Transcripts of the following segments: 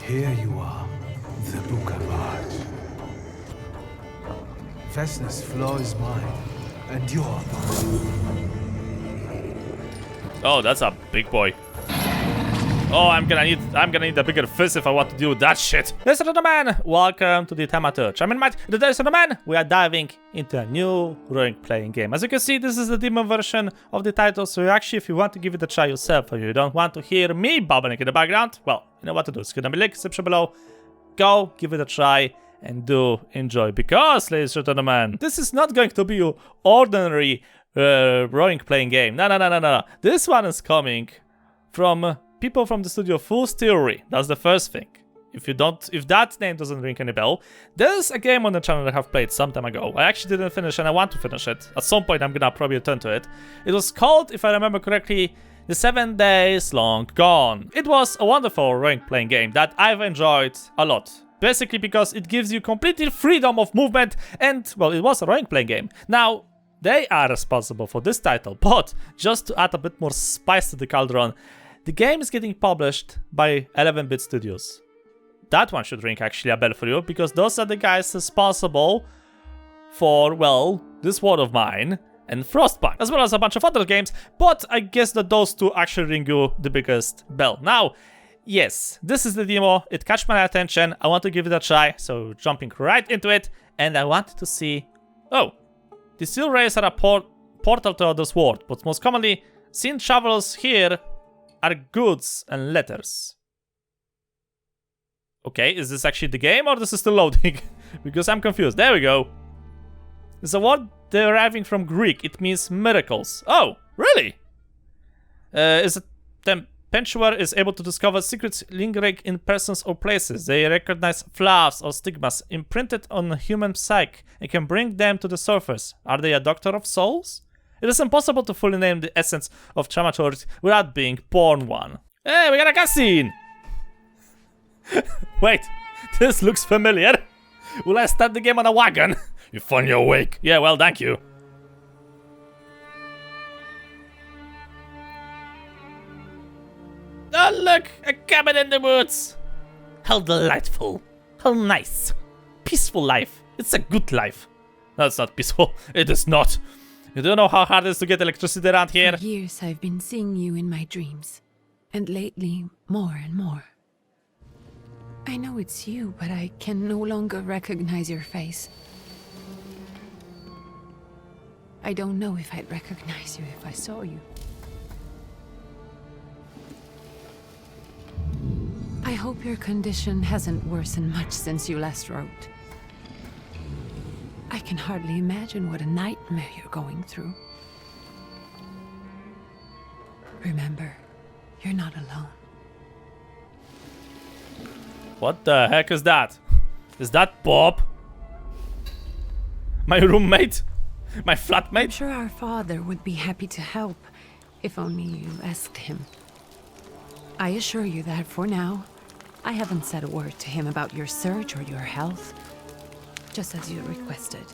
Here you are, the Bukavac. Fastness flow is mine, and you are mine. Oh, that's a big boy. Oh, I'm gonna need a bigger fist if I want to do that shit. Ladies and gentlemen, welcome to the Thaumaturge. I'm Neodyinamite. Ladies and gentlemen, we are diving into a new role-playing game. As you can see, this is the demo version of the title, so actually, if you want to give it a try yourself, or you don't want to hear me bubbling in the background, well, you know what to do. It's gonna be linked in the description below. Go, give it a try, and do enjoy. Because, ladies and gentlemen, this is not going to be your ordinary role-playing game. No. This one is coming from people from the studio Fool's Theory. That's the first thing. If that name doesn't ring any bell, there's a game on the channel that I have played some time ago. I actually didn't finish and I want to finish it. At some point I'm gonna probably return to it. It was called, if I remember correctly, The 7 Days Long Gone. It was a wonderful role-playing game that I've enjoyed a lot. Basically because it gives you complete freedom of movement and, well, it was a role-playing game. Now, they are responsible for this title, but just to add a bit more spice to the cauldron, the game is getting published by 11-bit Studios. That one should ring actually a bell for you, because those are the guys responsible for, well, This World of Mine and Frostpunk, as well as a bunch of other games, but I guess that those two actually ring you the biggest bell. Now, yes, this is the demo, it caught my attention, I want to give it a try, so jumping right into it, and I wanted to see, oh, the Steel Rays are a portal to this world, but most commonly seen travelers here are goods and letters. Okay, is this actually the game or this is still loading? Because I'm confused. There we go. It's a word deriving from Greek. It means miracles. Oh, really? Pentuer is able to discover secrets lingering in persons or places. They recognize flaws or stigmas imprinted on a human psyche and can bring them to the surface. Are they a doctor of souls? It is impossible to fully name the essence of Thaumaturges without being born one. Hey, we got a cutscene! Wait, this looks familiar. Will I start the game on a wagon? You finally awake. Yeah, well, thank you. Oh, look! A cabin in the woods! How delightful. How nice. Peaceful life. It's a good life. No, it's not peaceful. It is not. You don't know how hard it is to get electricity around here? For years I've been seeing you in my dreams. And lately, more and more. I know it's you, but I can no longer recognize your face. I don't know if I'd recognize you if I saw you. I hope your condition hasn't worsened much since you last wrote. I can hardly imagine what a nightmare you're going through. Remember, you're not alone. What the heck is that? Is that Bob? My roommate? My flatmate? I'm sure our father would be happy to help, if only you asked him. I assure you that for now, I haven't said a word to him about your search or your health, just as you requested.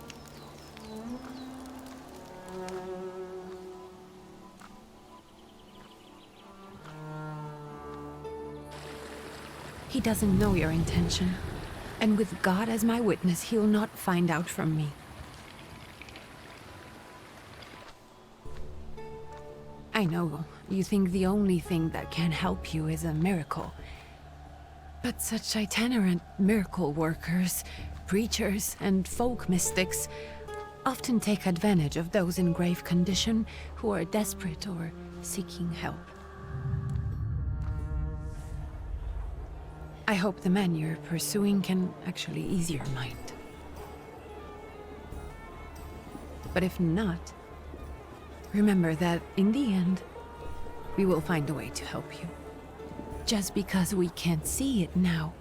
He doesn't know your intention, and with God as my witness, he'll not find out from me. I know you think the only thing that can help you is a miracle. But such itinerant miracle workers, preachers, and folk mystics often take advantage of those in grave condition who are desperate or seeking help. I hope the man you're pursuing can actually ease your mind. But if not, remember that in the end, we will find a way to help you. Just because we can't see it now,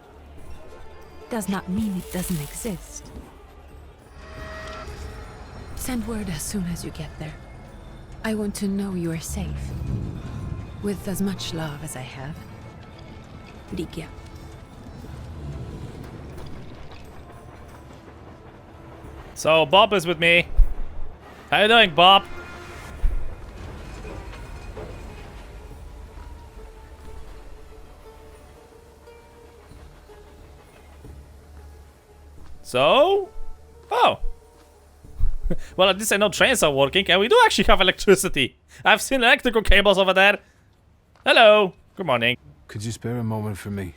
does not mean it doesn't exist. Send word as soon as you get there. I want to know you are safe. With as much love as I have. Ligia. So, Bob is with me. How you doing, Bob? So... Oh. Well, at least I know trains are working, and we do actually have electricity. I've seen electrical cables over there. Hello. Good morning. Could you spare a moment for me?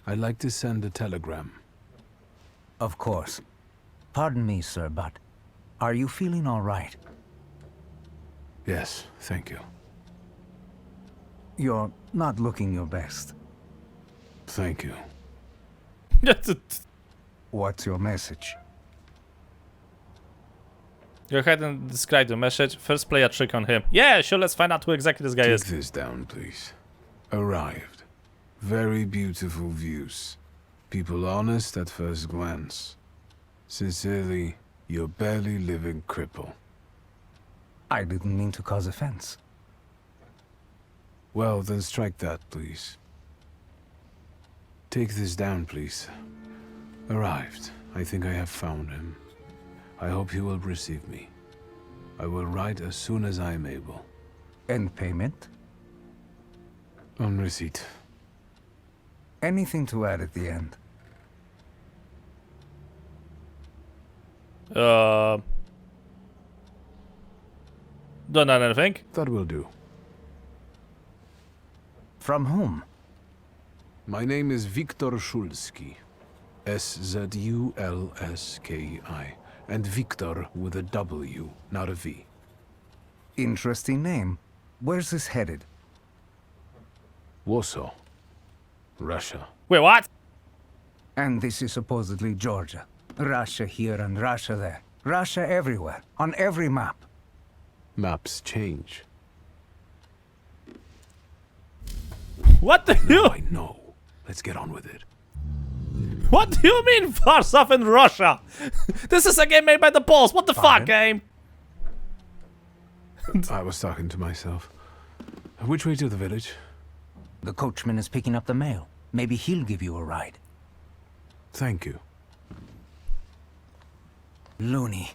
I'd like to send a telegram. Of course. Pardon me, sir, but are you feeling all right? Yes, thank you. You're not looking your best. Thank you. What's your message? Go ahead and describe the message. First, play a trick on him. Yeah, sure, let's find out who exactly this guy is. Take this down, please. Arrived. Very beautiful views. People honest at first glance. Sincerely, your barely living cripple. I didn't mean to cause offense. Well, then strike that, please. Take this down, please. Arrived. I think I have found him. I hope he will receive me. I will write as soon as I am able. And payment? On receipt. Anything to add at the end? Don't know anything. That will do. From whom? My name is Viktor Szulski. S-Z-U-L-S-K-I. And Victor with a W, not a V. Interesting name. Where's this headed? Warsaw. Russia. Wait, what? And this is supposedly Georgia. Russia here and Russia there. Russia everywhere, on every map. Maps change. What the Now hell? I know. Let's get on with it. What do you mean, Warsaw in Russia? This is a game made by the Poles. What the fuck, Pardon? game? I was talking to myself. Which way to the village? The coachman is picking up the mail. Maybe he'll give you a ride. Thank you. Loony.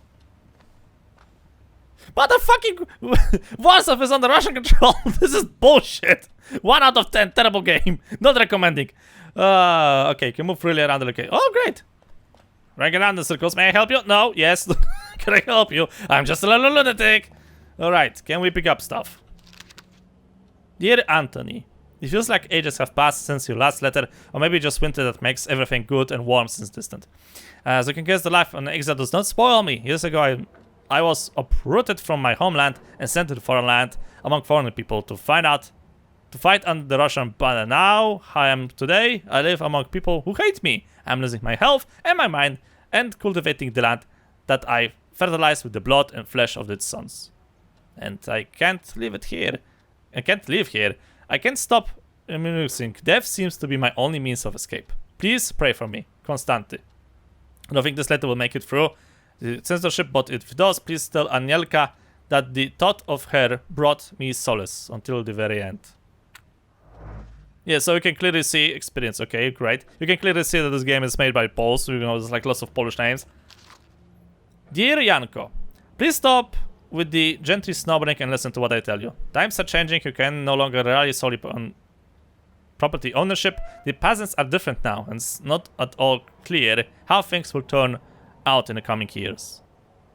What the fucking... Warsaw is under Russian control. This is bullshit. 1 out of 10. Terrible game. Not recommending. Okay, can move freely around the location. Oh, great. Running around in circles. May I help you? No. Yes. Can I help you? I'm just a little lunatic. Alright, can we pick up stuff? Dear Anthony, it feels like ages have passed since your last letter, or maybe just winter that makes everything good and warm since distant. As you can guess, the life on the exile does not spoil me. Years ago, I was uprooted from my homeland and sent to the foreign land among foreign people to fight under the Russian banner. Now, I am today, I live among people who hate me. I'm losing my health and my mind and cultivating the land that I fertilize with the blood and flesh of its sons. And I can't leave it here. I can't live here. I can't stop amusing. Death seems to be my only means of escape. Please pray for me. Constante. I don't think this letter will make it through the censorship, but if it does, please tell Anielka that the thought of her brought me solace until the very end. Yeah, so you can clearly see experience. Okay, great. You can clearly see that this game is made by Poles. You know, there's like lots of Polish names. Dear Janko, please stop with the gently snobbing and listen to what I tell you. Times are changing. You can no longer rely solely on property ownership. The peasants are different now, and it's not at all clear how things will turn out in the coming years.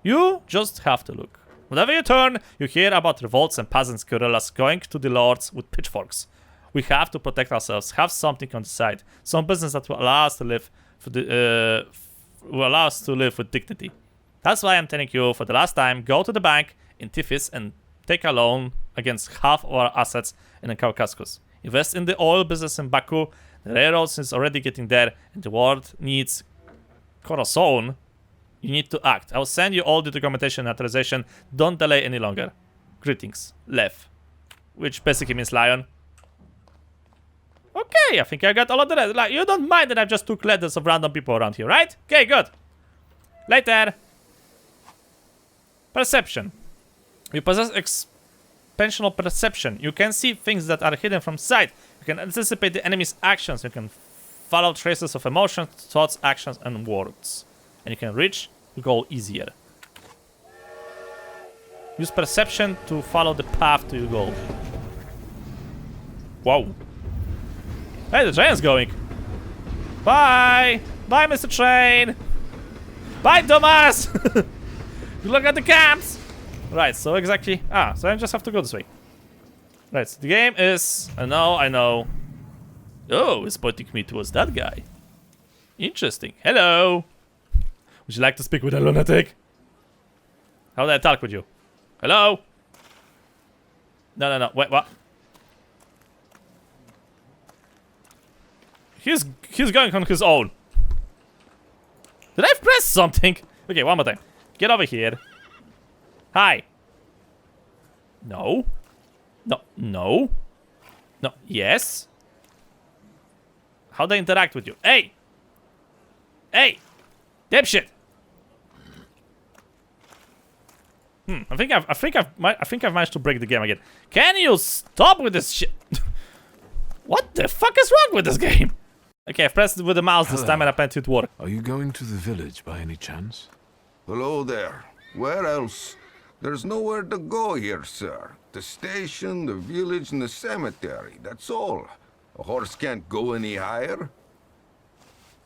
You just have to look. Whenever you turn, you hear about revolts and peasants guerrillas going to the lords with pitchforks. We have to protect ourselves, have something on the side, some business that will allow us to live with dignity. That's why I'm telling you, for the last time, go to the bank in Tiflis and take a loan against half of our assets in the Caucasus. Invest in the oil business in Baku. The railroads is already getting there, and the world needs Corazon. You need to act. I will send you all the documentation and authorization. Don't delay any longer. Greetings, Lev. Which basically means lion. Okay, I think I got all of the letters. Like, you don't mind that I just took letters of random people around here, right? Okay, good. Later. Perception. You possess expansional perception. You can see things that are hidden from sight. You can anticipate the enemy's actions. You can follow traces of emotions, thoughts, actions, and words. And you can reach the goal easier. Use perception to follow the path to your goal. Whoa. Hey, the train's going. Bye! Bye, Mr. Train! Bye, Thomas! Good luck at the camps! Right, so exactly... so I just have to go this way. Right, so the game is... I know. Oh, it's pointing me towards that guy. Interesting. Hello! Would you like to speak with a lunatic? How do I talk with you? Hello? No. Wait, what? He's going on his own. Did I press something? Okay, one more time. Get over here. Hi. No. No. Yes. How do I interact with you? Hey! Hey! Dipshit! I think I've managed to break the game again. Can you stop with this shit? What the fuck is wrong with this game? Okay, I've pressed it with the mouse this time and apparently it worked. Are you going to the village by any chance? Hello there. Where else? There's nowhere to go here, sir. The station, the village, and the cemetery. That's all. A horse can't go any higher.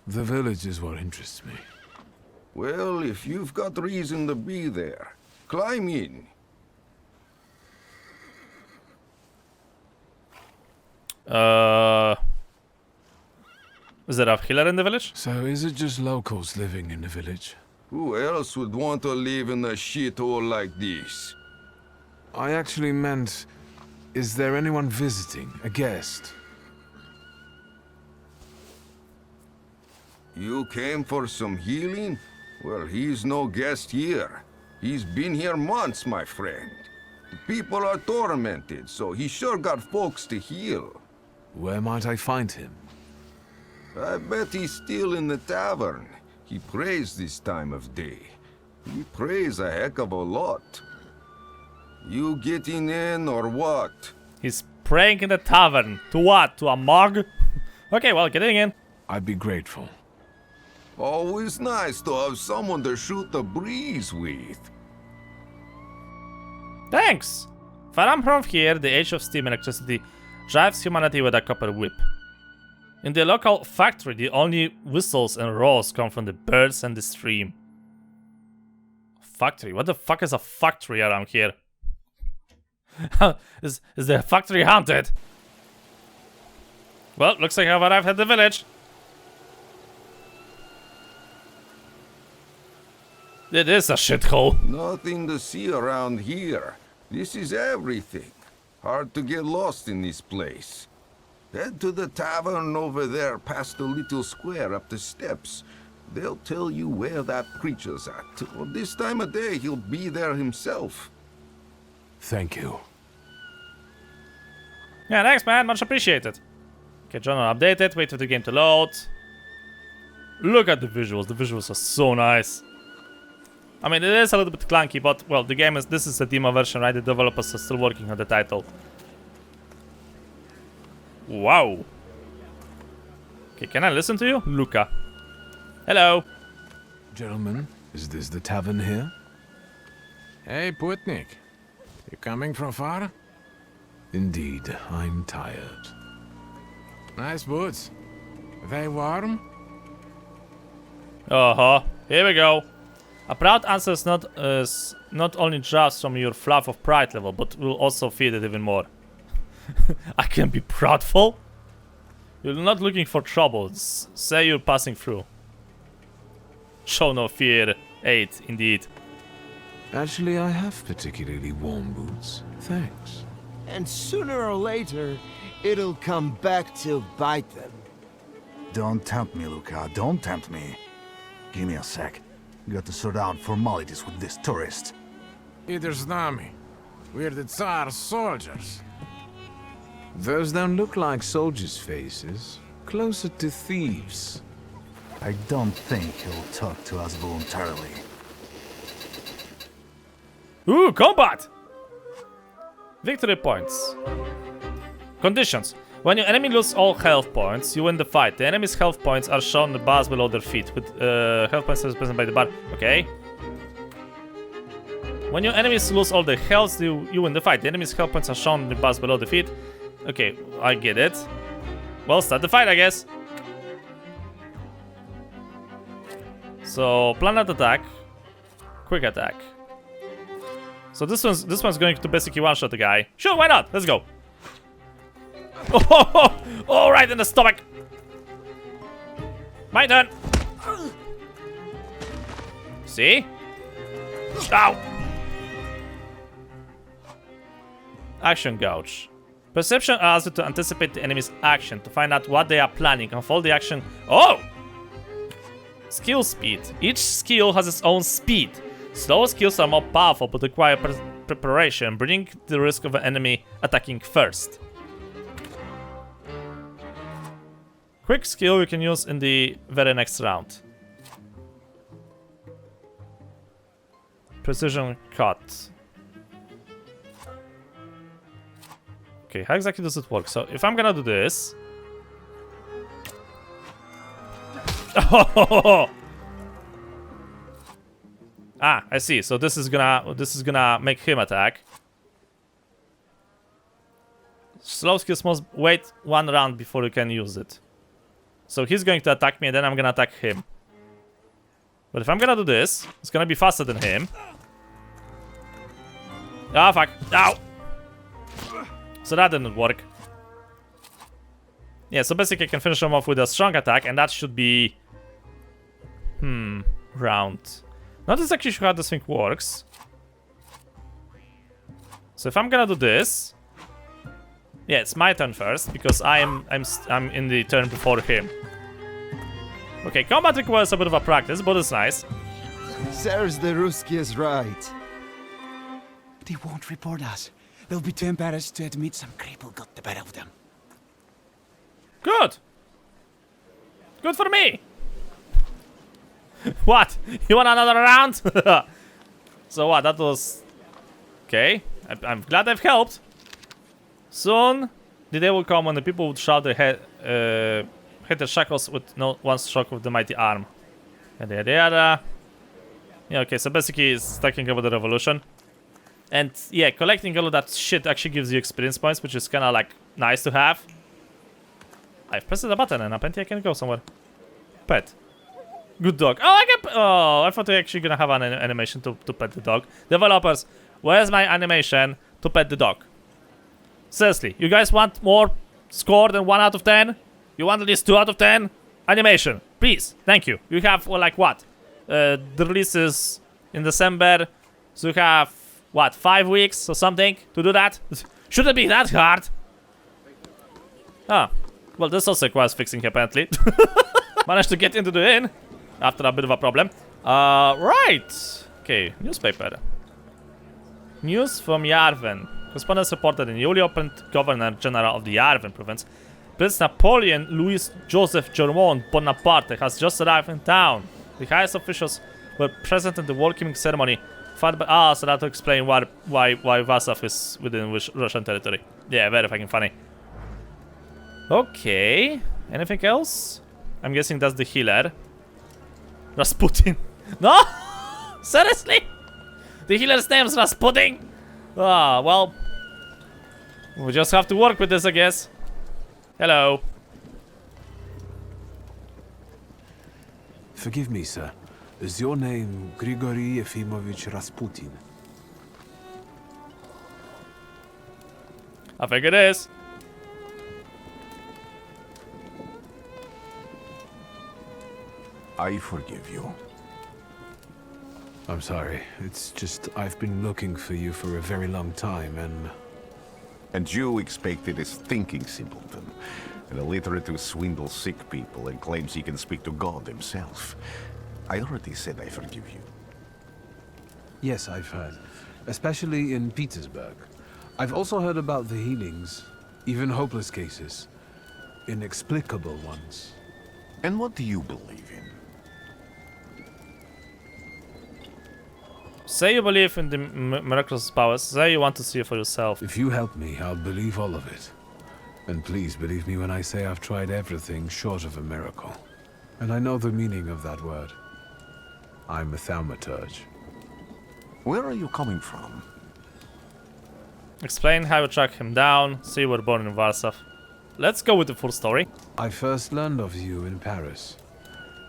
The village is what interests me. Well, if you've got reason to be there, climb in. Is there a healer in the village? So is it just locals living in the village? Who else would want to live in a shithole like this? I actually meant, is there anyone visiting, a guest? You came for some healing? Well, he's no guest here. He's been here months, my friend. The people are tormented, so he sure got folks to heal. Where might I find him? I bet he's still in the tavern. He prays this time of day. He prays a heck of a lot. You getting in or what? He's praying in the tavern. To what? To a mug? Okay, well, getting in. I'd be grateful. Always nice to have someone to shoot the breeze with. Thanks! Far from here, the age of steam and electricity drives humanity with a copper whip. In the local factory, the only whistles and roars come from the birds and the stream. Factory? What the fuck is a factory around here? Is the factory haunted? Well, looks like I've arrived at the village. It is a shithole. Nothing to see around here. This is everything. Hard to get lost in this place. Head to the tavern over there past the little square up the steps. They'll tell you where that creature's at. Well, this time of day, he'll be there himself. Thank you. Yeah, thanks, man. Much appreciated. Okay, journal updated. Wait for the game to load. Look at the visuals. The visuals are so nice. I mean, it is a little bit clunky, but, well, the game is... This is a demo version, right? The developers are still working on the title. Wow. Okay, can I listen to you? Luca. Hello. Gentlemen, is this the tavern here? Hey, Putnik. You coming from far? Indeed, I'm tired. Nice boots. They warm? Uh-huh. Here we go. A proud answer is not only drops from your fluff of pride level, but will also feed it even more. I can be proudful? You're not looking for trouble. Say you're passing through. Show no fear. 8, indeed. Actually, I have particularly warm boots. Thanks. And sooner or later, it'll come back to bite them. Don't tempt me, Luca. Don't tempt me. Give me a sec. Got to sort out formalities with this tourist. Either Znami. We're the Tsar's soldiers. Those don't look like soldiers' faces. Closer to thieves. I don't think he'll talk to us voluntarily. Ooh, combat! Victory points. Conditions. When your enemy loses all health points, you win the fight. The enemy's health points are shown in the bars below their feet, with health points represented by the bar. Okay. When your enemies lose all their health, you win the fight. The enemy's health points are shown in the bars below the feet. Okay, I get it. Well, start the fight, I guess. So planet attack, quick attack. So this one's going to basically one-shot the guy. Sure, why not? Let's go. Oh, right in the stomach. My turn. See? Ow. Action gouge. Perception allows you to anticipate the enemy's action, to find out what they are planning, unfold the action. Oh! Skill speed. Each skill has its own speed. Slower skills are more powerful but require preparation, bringing the risk of an enemy attacking first. Quick skill you can use in the very next round. Precision cut. Okay, how exactly does it work? So if I'm gonna do this... Ah, I see. So this is gonna make him attack. Slow skills must wait one round before you can use it. So he's going to attack me and then I'm gonna attack him. But if I'm gonna do this, it's gonna be faster than him. Ah, fuck. Ow! So that didn't work. Yeah, so basically I can finish him off with a strong attack, and that should be... round. Not exactly sure how this thing works. So if I'm gonna do this... Yeah, it's my turn first, because I'm in the turn before him. Okay, combat requires a bit of a practice, but it's nice. Sirs, the Ruski is right. They won't report us. They'll be too embarrassed to admit some cripple got the better of them. Good! Good for me! What? You want another round? So what, that was... Okay, I'm glad I've helped. Soon, the day will come when the people would shout their head, hit the shackles with one stroke of the mighty arm. Yada yada yada. Yeah, okay, so basically it's talking about the revolution. And yeah, collecting all of that shit actually gives you experience points, which is kind of like nice to have. I've pressed the button and apparently I can go somewhere. Pet. Good dog. Oh, I can... Oh, I thought we were actually gonna have an animation to pet the dog. Developers, where's my animation to pet the dog? Seriously, you guys want more score than 1 out of 10? You want at least 2 out of 10? Animation, please, thank you. You have, well, like what? The release is in December, so you have, what, 5 weeks or something to do that? Shouldn't be that hard. Ah, well, this also requires fixing apparently. Managed to get into the inn after a bit of a problem. Right. Okay, newspaper. News from Yarven. Correspondence reported the newly opened Governor General of the Yarven province, Prince Napoleon Louis Joseph Germont Bonaparte, has just arrived in town. The highest officials were present at the welcoming ceremony. So that to explain why Warsaw is within Russian territory. Yeah, very fucking funny. Okay, anything else? I'm guessing that's the healer. Rasputin. No? Seriously? The healer's name's Rasputin? Ah, well. We just have to work with this, I guess. Hello. Forgive me, sir. Is your name Grigory Yefimovich Rasputin? I think it is. I forgive you. I'm sorry. It's just I've been looking for you for a very long time, and... And you expected this thinking simpleton, an illiterate who swindles sick people and claims he can speak to God himself. I already said I forgive you. Yes, I've heard. Especially in Petersburg. I've also heard about the healings, even hopeless cases. Inexplicable ones. And what do you believe in? Say you believe in the miraculous powers. Say you want to see it for yourself. If you help me, I'll believe all of it. And please believe me when I say I've tried everything short of a miracle. And I know the meaning of that word. I'm a Thaumaturge. Where are you coming from? Explain how you track him down. See you were born in Warsaw. Let's go with the full story. I first learned of you in Paris.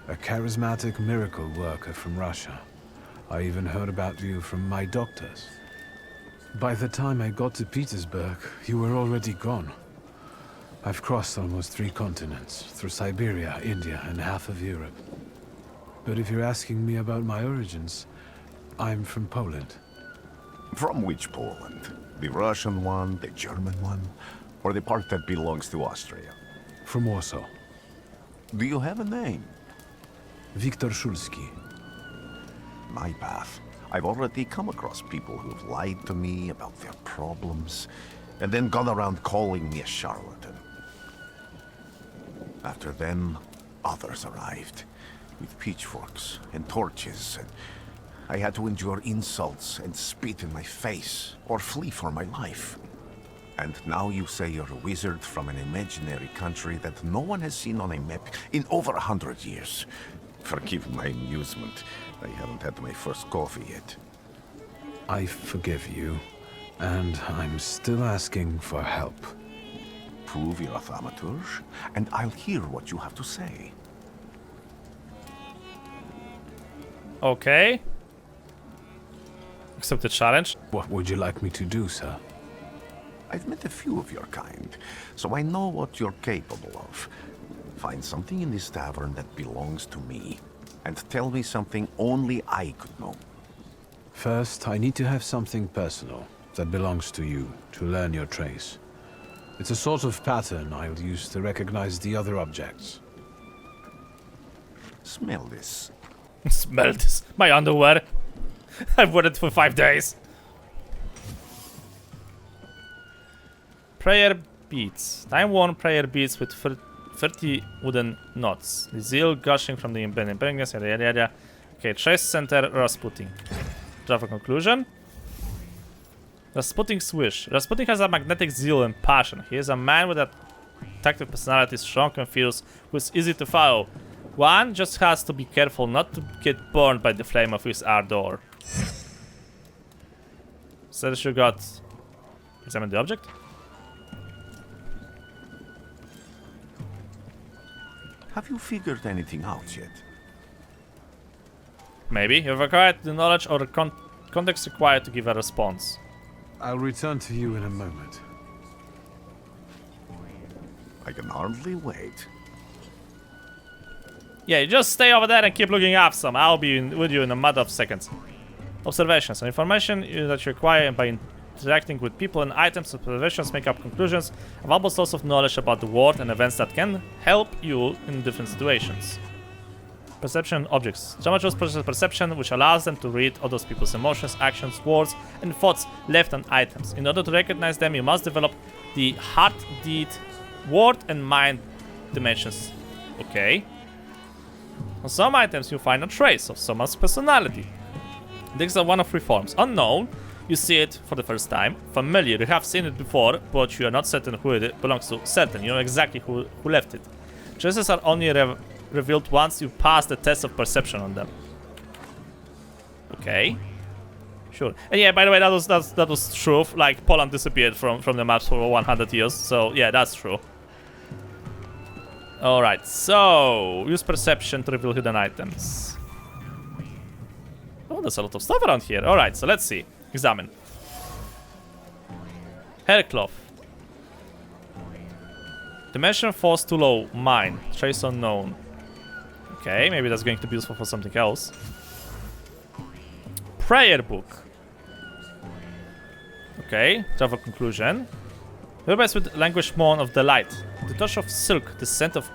A charismatic miracle worker from Russia. I even heard about you from my doctors. By the time I got to Petersburg, you were already gone. I've crossed almost 3 continents, through Siberia, India, and half of Europe. But if you're asking me about my origins, I'm from Poland. From which Poland? The Russian one, the German one, or the part that belongs to Austria? From Warsaw. Do you have a name? Wiktor Szulski. My path. I've already come across people who've lied to me about their problems, and then gone around calling me a charlatan. After them, others arrived, with pitchforks and torches, and I had to endure insults and spit in my face, or flee for my life. And now you say you're a wizard from an imaginary country that no one has seen on a map in over 100 years. Forgive my amusement. I haven't had my first coffee yet. I forgive you, and I'm still asking for help. Prove you're a Thaumaturge, and I'll hear what you have to say. Okay. Accept the challenge. What would you like me to do, sir? I've met a few of your kind, so I know what you're capable of. Find something in this tavern that belongs to me, and tell me something only I could know. First, I need to have something personal that belongs to you to learn your trace. It's a sort of pattern I'll use to recognize the other objects. Smell this. Smell this. My underwear. I've worn it for 5 days. Prayer beads. Time-worn prayer beads with 30 wooden knots. The zeal gushing from the impediments. Yada yada yada. Okay, trace center Rasputin. Draw a conclusion. Rasputin's wish. Rasputin has a magnetic zeal and passion. He is a man with an attractive personality, strong and fierce, who is easy to follow. One just has to be careful not to get burned by the flame of his ardor. So you got... Examine the object. Have you figured anything out yet? Maybe. You've acquired the knowledge or the context required to give a response. I'll return to you in a moment. I can hardly wait. Yeah, you just stay over there and keep looking up some. I'll be with you in a matter of seconds. Observations. Information that you acquire by interacting with people and items. Observations make up conclusions. A valuable source of knowledge about the world and events that can help you in different situations. Perception objects. Thaumaturges possess perception, which allows them to read other people's emotions, actions, words, and thoughts left on items. In order to recognize them, you must develop the heart, deed, word, and mind dimensions. Okay. On some items, you find a trace of someone's personality. These are one of 3 forms. Unknown, you see it for the first time. Familiar, you have seen it before, but you are not certain who it belongs to. Certain, you know exactly who left it. Traces are only revealed once you pass the test of perception on them. Okay. Sure. And yeah, by the way, that was true. Like, Poland disappeared from the maps for 100 years. So, yeah, that's true. Alright, so... Use perception to reveal hidden items. Oh, there's a lot of stuff around here. Alright, so let's see. Examine. Hair cloth. Dimension force too low. Mine. Trace unknown. Okay, maybe that's going to be useful for something else. Prayer book. Okay, draw a conclusion. Herbalist with language moan of delight. The touch of silk, the scent of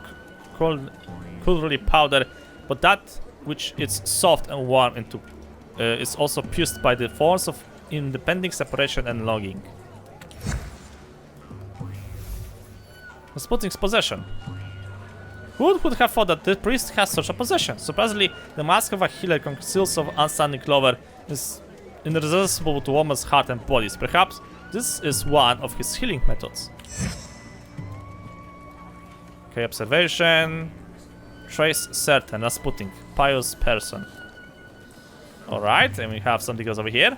coolery powder, but that which is soft and warm into is also pierced by the force of impending separation and longing. Rasputin's possession. Who would have thought that the priest has such a possession? Surprisingly, the mask of a healer conceals of unstanding clover is irresistible to woman's heart and bodies. Perhaps this is one of his healing methods. Okay, observation. Trace certain. Rasputin. Pious person. Alright, and we have something else over here.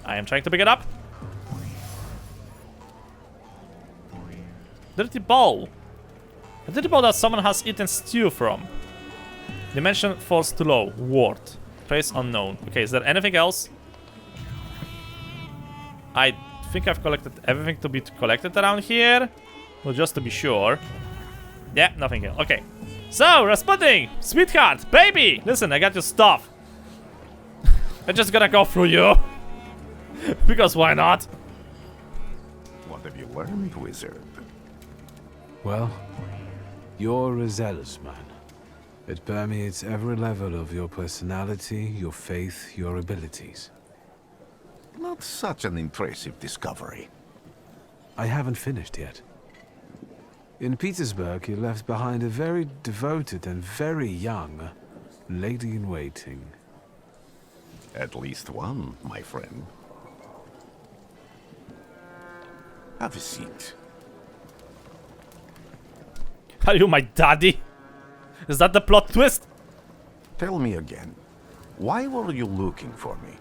I am trying to pick it up. Dirty bowl. A depot that someone has eaten stew from. Dimension falls too low. Ward. Trace unknown. Okay, is there anything else? I think I've collected everything to be collected around here. Well, just to be sure. Yeah, nothing else. Okay. So, Rasputin! Sweetheart! Baby! Listen, I got your stuff. I'm just gonna go through you. Because why not? What have you learned, wizard? Well, you're a zealous man. It permeates every level of your personality, your faith, your abilities. Not such an impressive discovery. I haven't finished yet. In Petersburg, you left behind a very devoted and very young lady-in-waiting. At least one, my friend. Have a seat. Are you my daddy? Is that the plot twist? Tell me again, why were you looking for me?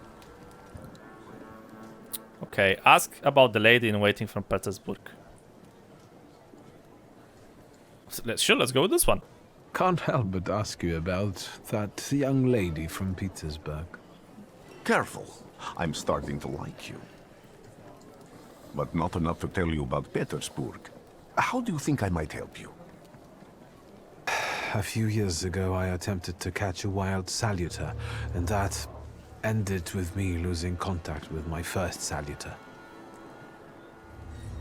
Okay, ask about the lady in waiting from Petersburg. Sure, let's go with this one. Can't help but ask you about that young lady from Petersburg. Careful, I'm starting to like you. But not enough to tell you about Petersburg. How do you think I might help you? A few years ago, I attempted to catch a wild Salutor, and that ended with me losing contact with my first Salutor.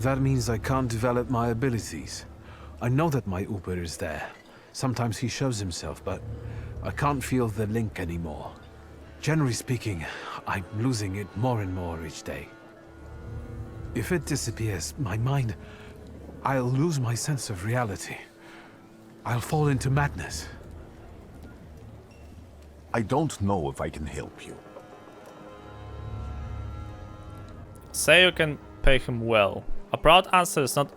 That means I can't develop my abilities. I know that my Uber is there. Sometimes he shows himself, but I can't feel the link anymore. Generally speaking, I'm losing it more and more each day. If it disappears, my mind, I'll lose my sense of reality. I'll fall into madness. I don't know if I can help you. Say you can pay him well. A proud answer is not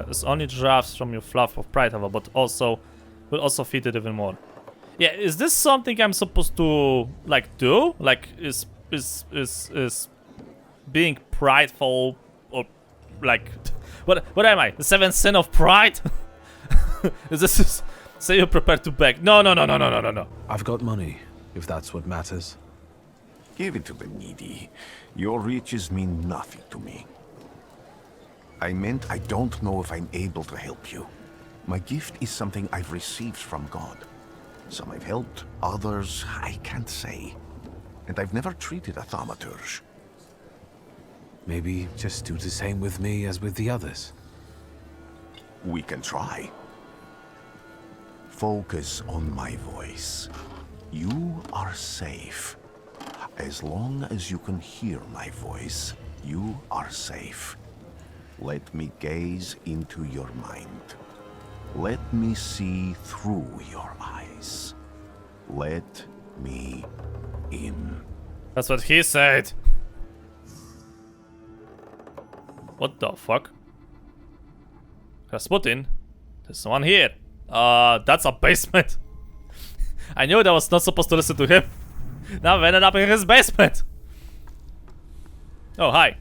is only drafts from your fluff of pride, however, but also will also feed it even more. Yeah, is this something I'm supposed to like do? Like is being prideful or like what am I? The seventh sin of pride? Is this say you're prepared to beg? No. I've got money, if that's what matters. Give it to the needy. Your riches mean nothing to me. I meant I don't know if I'm able to help you. My gift is something I've received from God. Some I've helped, others I can't say. And I've never treated a Thaumaturge. Maybe just do the same with me as with the others. We can try. Focus on my voice. You are safe. As long as you can hear my voice, you are safe. Let me gaze into your mind. Let me see through your eyes. Let me in. That's what he said. What the fuck? Rasputin? There's someone here. That's a basement. I knew that I was not supposed to listen to him. Now we ended up in his basement. Oh, hi.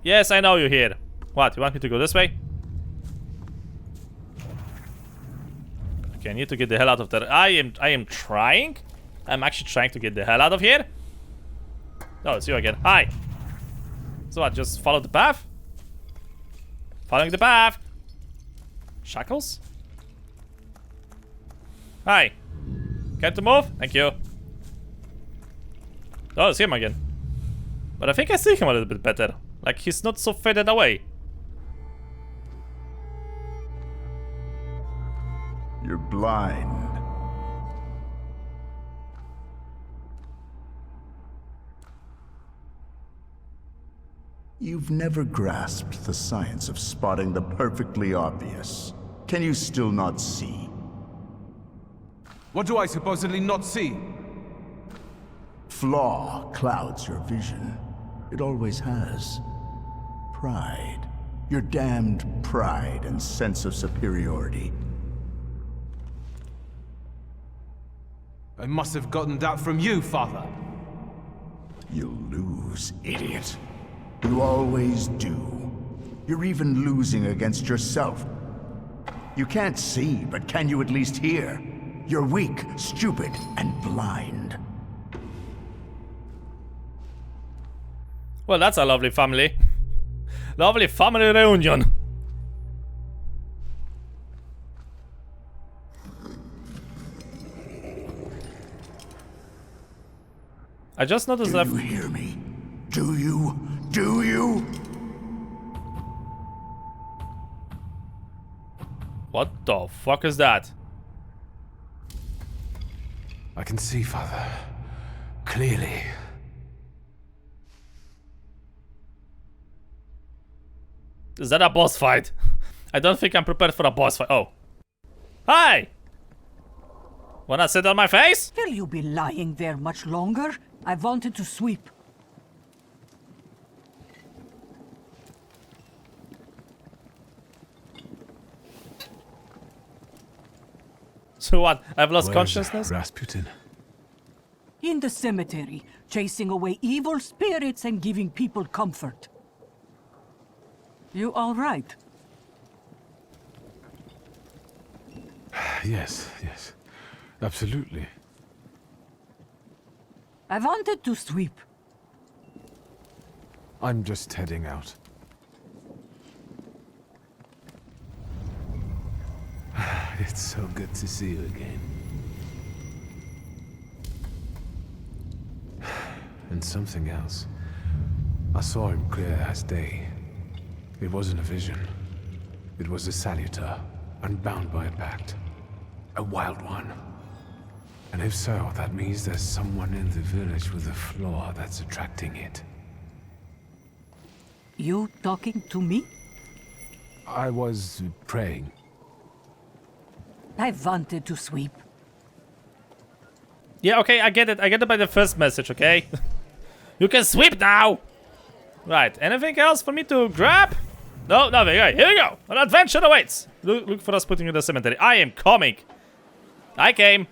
Yes, I know you're here. What, you want me to go this way? Okay, I need to get the hell out of there. I am trying. I'm actually trying to get the hell out of here. Oh, it's you again. Hi. So what, just follow the path? Following the path. Shackles? Hi. Care to move? Thank you. Oh, it's him again. But I think I see him a little bit better. Like, he's not so faded away. You're blind. You've never grasped the science of spotting the perfectly obvious. Can you still not see? What do I supposedly not see? Flaw clouds your vision. It always has. Pride. Your damned pride and sense of superiority. I must have gotten that from you, Father. You'll lose, idiot. You always do. You're even losing against yourself. You can't see, but can you at least hear? You're weak, stupid, and blind. Well, that's a lovely family. Lovely family reunion. I just noticed that. Do you hear me? Do you? Do you? What the fuck is that? I can see, Father. Clearly. Is that a boss fight? I don't think I'm prepared for a boss fight. Oh. Hi! Wanna sit on my face? Will you be lying there much longer? I wanted to sweep. So what? I've lost Where's consciousness? Rasputin. In the cemetery, chasing away evil spirits and giving people comfort. You all right? Yes, yes. Absolutely. I wanted to sweep. I'm just heading out. It's so good to see you again. And something else. I saw him clear as day. It wasn't a vision. It was a Salutor, unbound by a pact. A wild one. And if so, that means there's someone in the village with a flaw that's attracting it. You talking to me? I was praying. I wanted to sweep. Yeah, okay, I get it. I get it by the first message, okay? You can sweep now! Right, anything else for me to grab? No, nothing. Right, here we go. An adventure awaits. Look for us putting in the cemetery. I am coming. I came.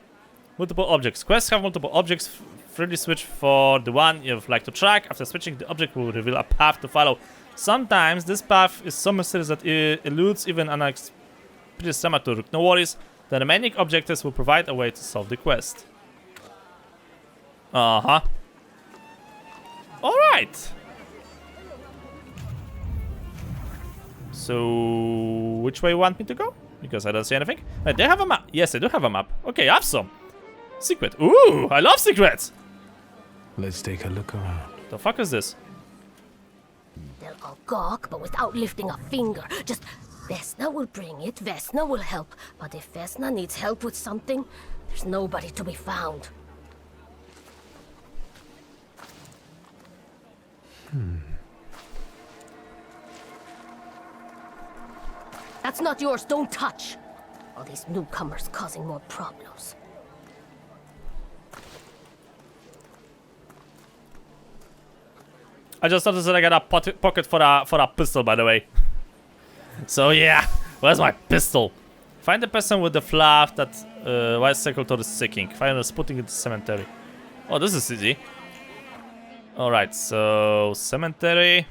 Multiple objects. Quests have multiple objects. Freely switch for the one you'd like to track. After switching, the object will reveal a path to follow. Sometimes this path is so mysterious that it eludes even an experienced Thaumaturge. No worries. The remaining objectives will provide a way to solve the quest. Uh-huh. Alright. So, which way you want me to go? Because I don't see anything. Wait, they have a map. Yes, they do have a map. Okay, awesome. Secret. Ooh, I love secrets. Let's take a look around. The fuck is this? They'll go gawk, but without lifting a finger. Just, Vesna will bring it, Vesna will help. But if Vesna needs help with something, there's nobody to be found. That's not yours, don't touch. All these newcomers causing more problems. I just noticed that I got a pocket for a pistol, by the way. So yeah, where's my pistol? Find the person with the flav that white Salutors is seeking. Find us putting it in the cemetery. Oh, this is easy. Alright, so cemetery.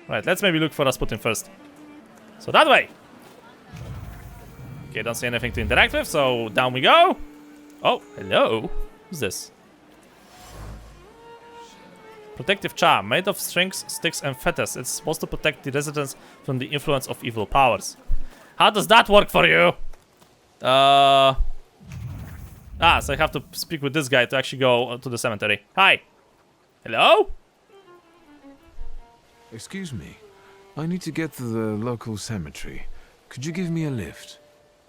Right, let's maybe look for Rasputin first. So that way. Okay, don't see anything to interact with, so down we go. Oh, hello. Who's this? Protective charm, made of strings, sticks, and fetters. It's supposed to protect the residents from the influence of evil powers. How does that work for you? So I have to speak with this guy to actually go to the cemetery. Hi. Hello? Excuse me. I need to get to the local cemetery. Could you give me a lift?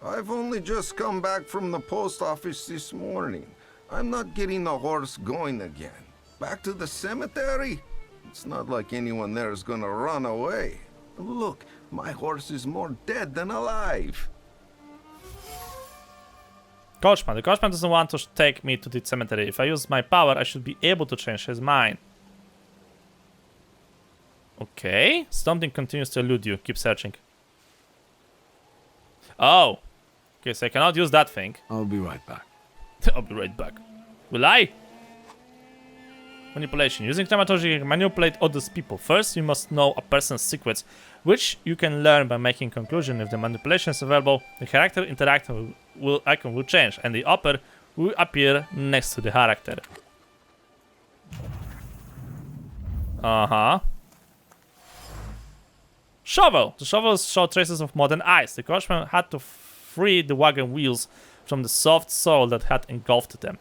I've only just come back from the post office this morning. I'm not getting the horse going again. Back to the cemetery? It's not like anyone there is gonna run away. Look, my horse is more dead than alive. Coachman. The coachman doesn't want to take me to the cemetery. If I use my power, I should be able to change his mind. Okay. Something continues to elude you. Keep searching. Oh. Okay, so I cannot use that thing. I'll be right back. I'll be right back. Will I? Manipulation. Using Thaumaturge, you can manipulate others people. First, you must know a person's secrets. which you can learn by making conclusion. If the manipulation is available, the character interaction icon will change, and the upper will appear next to the character. Shovel! The shovels show traces of modern ice. The coachman had to free the wagon wheels from the soft soil that had engulfed them.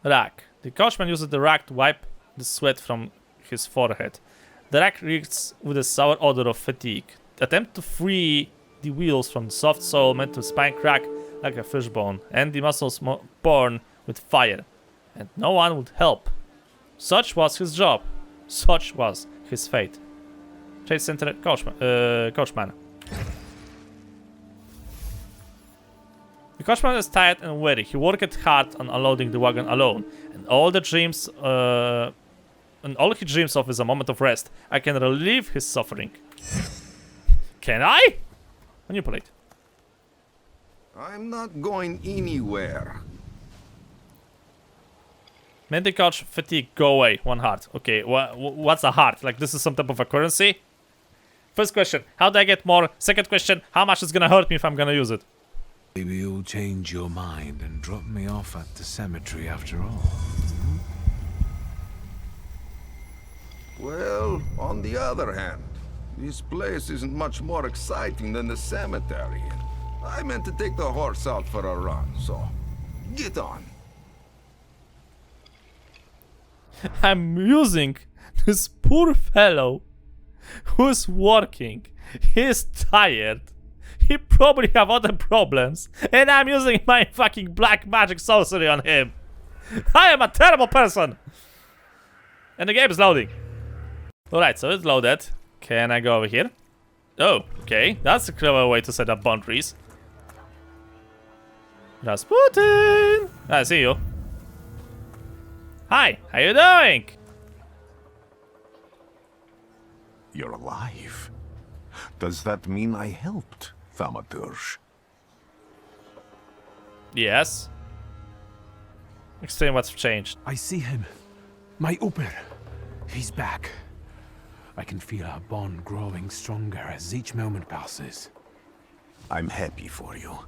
Rack. The coachman uses the rack to wipe the sweat from his forehead. The rack reeks with a sour odor of fatigue. Attempt to free the wheels from the soft soil meant to spine crack like a fishbone, and the muscles burn with fire. And no one would help. Such was his job. Such was his fate. Chase Center Coachman. The coachman is tired and weary. He worked hard on unloading the wagon alone, and all he dreams of is a moment of rest. I can relieve his suffering. Can I? Manipulate. I'm not going anywhere. Made the coach fatigue go away. 1 heart. Okay, what's a heart? Like, this is some type of a currency? First question, how do I get more? Second question, how much is gonna hurt me if I'm gonna use it? Maybe you'll change your mind and drop me off at the cemetery after all. Well, on the other hand, this place isn't much more exciting than the cemetery. I meant to take the horse out for a run, so get on. I'm using this poor fellow who's working. He's tired. He probably have other problems. And I'm using my fucking black magic sorcery on him. I am a terrible person. And the game is loading. Alright, so it's loaded. Can I go over here? Oh, okay. That's a clever way to set up boundaries. Rasputin! I see you. Hi, how you doing? You're alive. Does that mean I helped, Thaumaturge? Yes. Explain what's changed. I see him. My Uber. He's back. I can feel our bond growing stronger as each moment passes. I'm happy for you,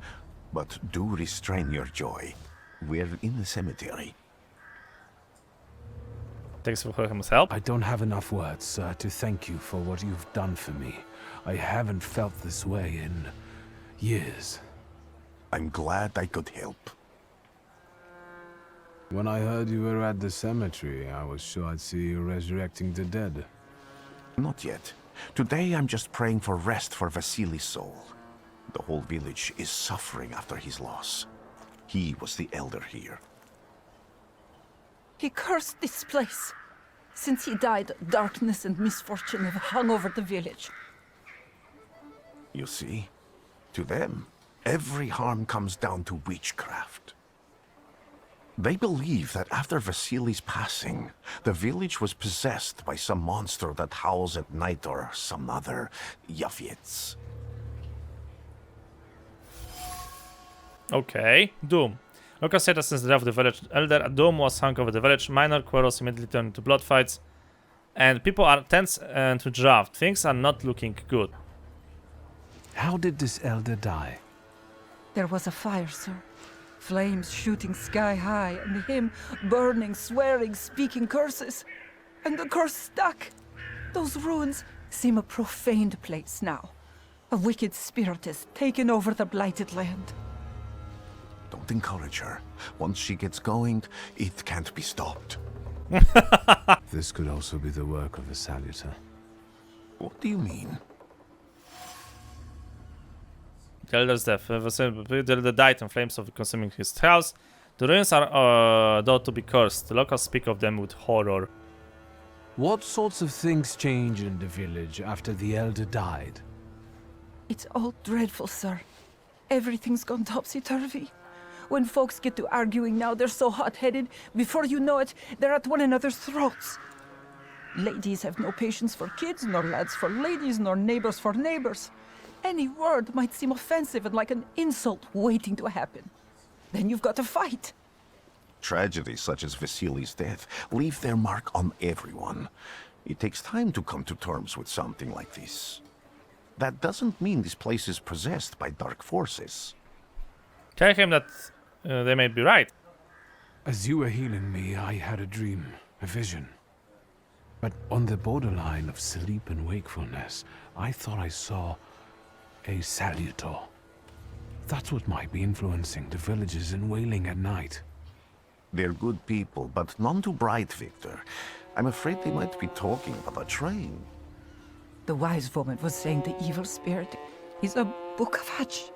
but do restrain your joy. We're in the cemetery. Thanks for his help. I don't have enough words, sir, to thank you for what you've done for me. I haven't felt this way in years. I'm glad I could help. When I heard you were at the cemetery, I was sure I'd see you resurrecting the dead. Not yet. Today I'm just praying for rest for Vasily's soul. The whole village is suffering after his loss. He was the elder here. He cursed this place. Since he died, darkness and misfortune have hung over the village. You see? To them, every harm comes down to witchcraft. They believe that after Vasily's passing, the village was possessed by some monster that howls at night or some other Yafiets. Okay, Doom. Local status since the death of the village elder, a doom was hung over the village. Minor quarrels immediately turned into blood fights. And people are tense and to draft. Things are not looking good. How did this elder die? There was a fire, sir. Flames shooting sky high, and him burning, swearing, speaking curses. And the curse stuck. Those ruins seem a profaned place now. A wicked spirit has taken over the blighted land. Don't encourage her. Once she gets going, it can't be stopped. This could also be the work of a Salutor. What do you mean? The elder's death. The elder died in flames of consuming his house. The ruins are thought to be cursed. The locals speak of them with horror. What sorts of things change in the village after the elder died? It's all dreadful, sir. Everything's gone topsy-turvy. When folks get to arguing now, they're so hot-headed, before you know it, they're at one another's throats. Ladies have no patience for kids, nor lads for ladies, nor neighbors for neighbors. Any word might seem offensive and like an insult waiting to happen. Then you've got to fight. Tragedies such as Vasily's death leave their mark on everyone. It takes time to come to terms with something like this. That doesn't mean this place is possessed by dark forces. Tell him that they may be right. As you were healing me, I had a dream, a vision. But on the borderline of sleep and wakefulness, I thought I saw a Salutor. That's what might be influencing the villagers in Wailing at night. They're good people, but none too bright, Victor. I'm afraid they might be talking about a train. The wise woman was saying the evil spirit is a Bukavac.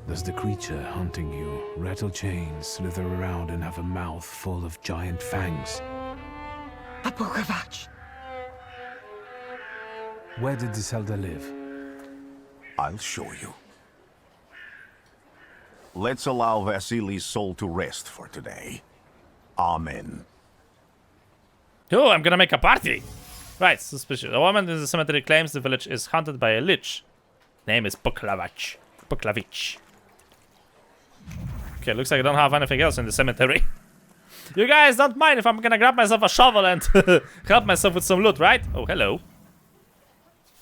Does the creature hunting you rattle chains, slither around, and have a mouth full of giant fangs? A Bukavac. Where did this elder live? I'll show you. Let's allow Vasily's soul to rest for today. Amen. Oh, I'm gonna make a party! Right, suspicious. A woman in the cemetery claims the village is haunted by a lich. Name is Bukavac. Buklavich. Okay, looks like I don't have anything else in the cemetery. You guys don't mind if I'm gonna grab myself a shovel and help myself with some loot, right? Oh, hello.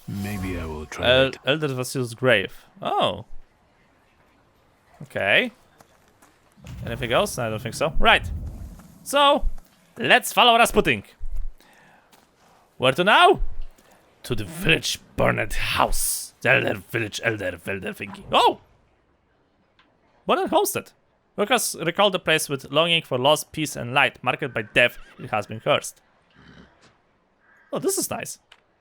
Maybe I will try it. Elder Vasil's grave. Oh. Okay. Anything else? I don't think so. Right. So, let's follow Rasputin. Where to now? To the village burned house. The elder village elder thingy. Oh! Burned hosted. Workers recall the place with longing for lost peace and light. Marked by death, it has been cursed. Oh, this is nice.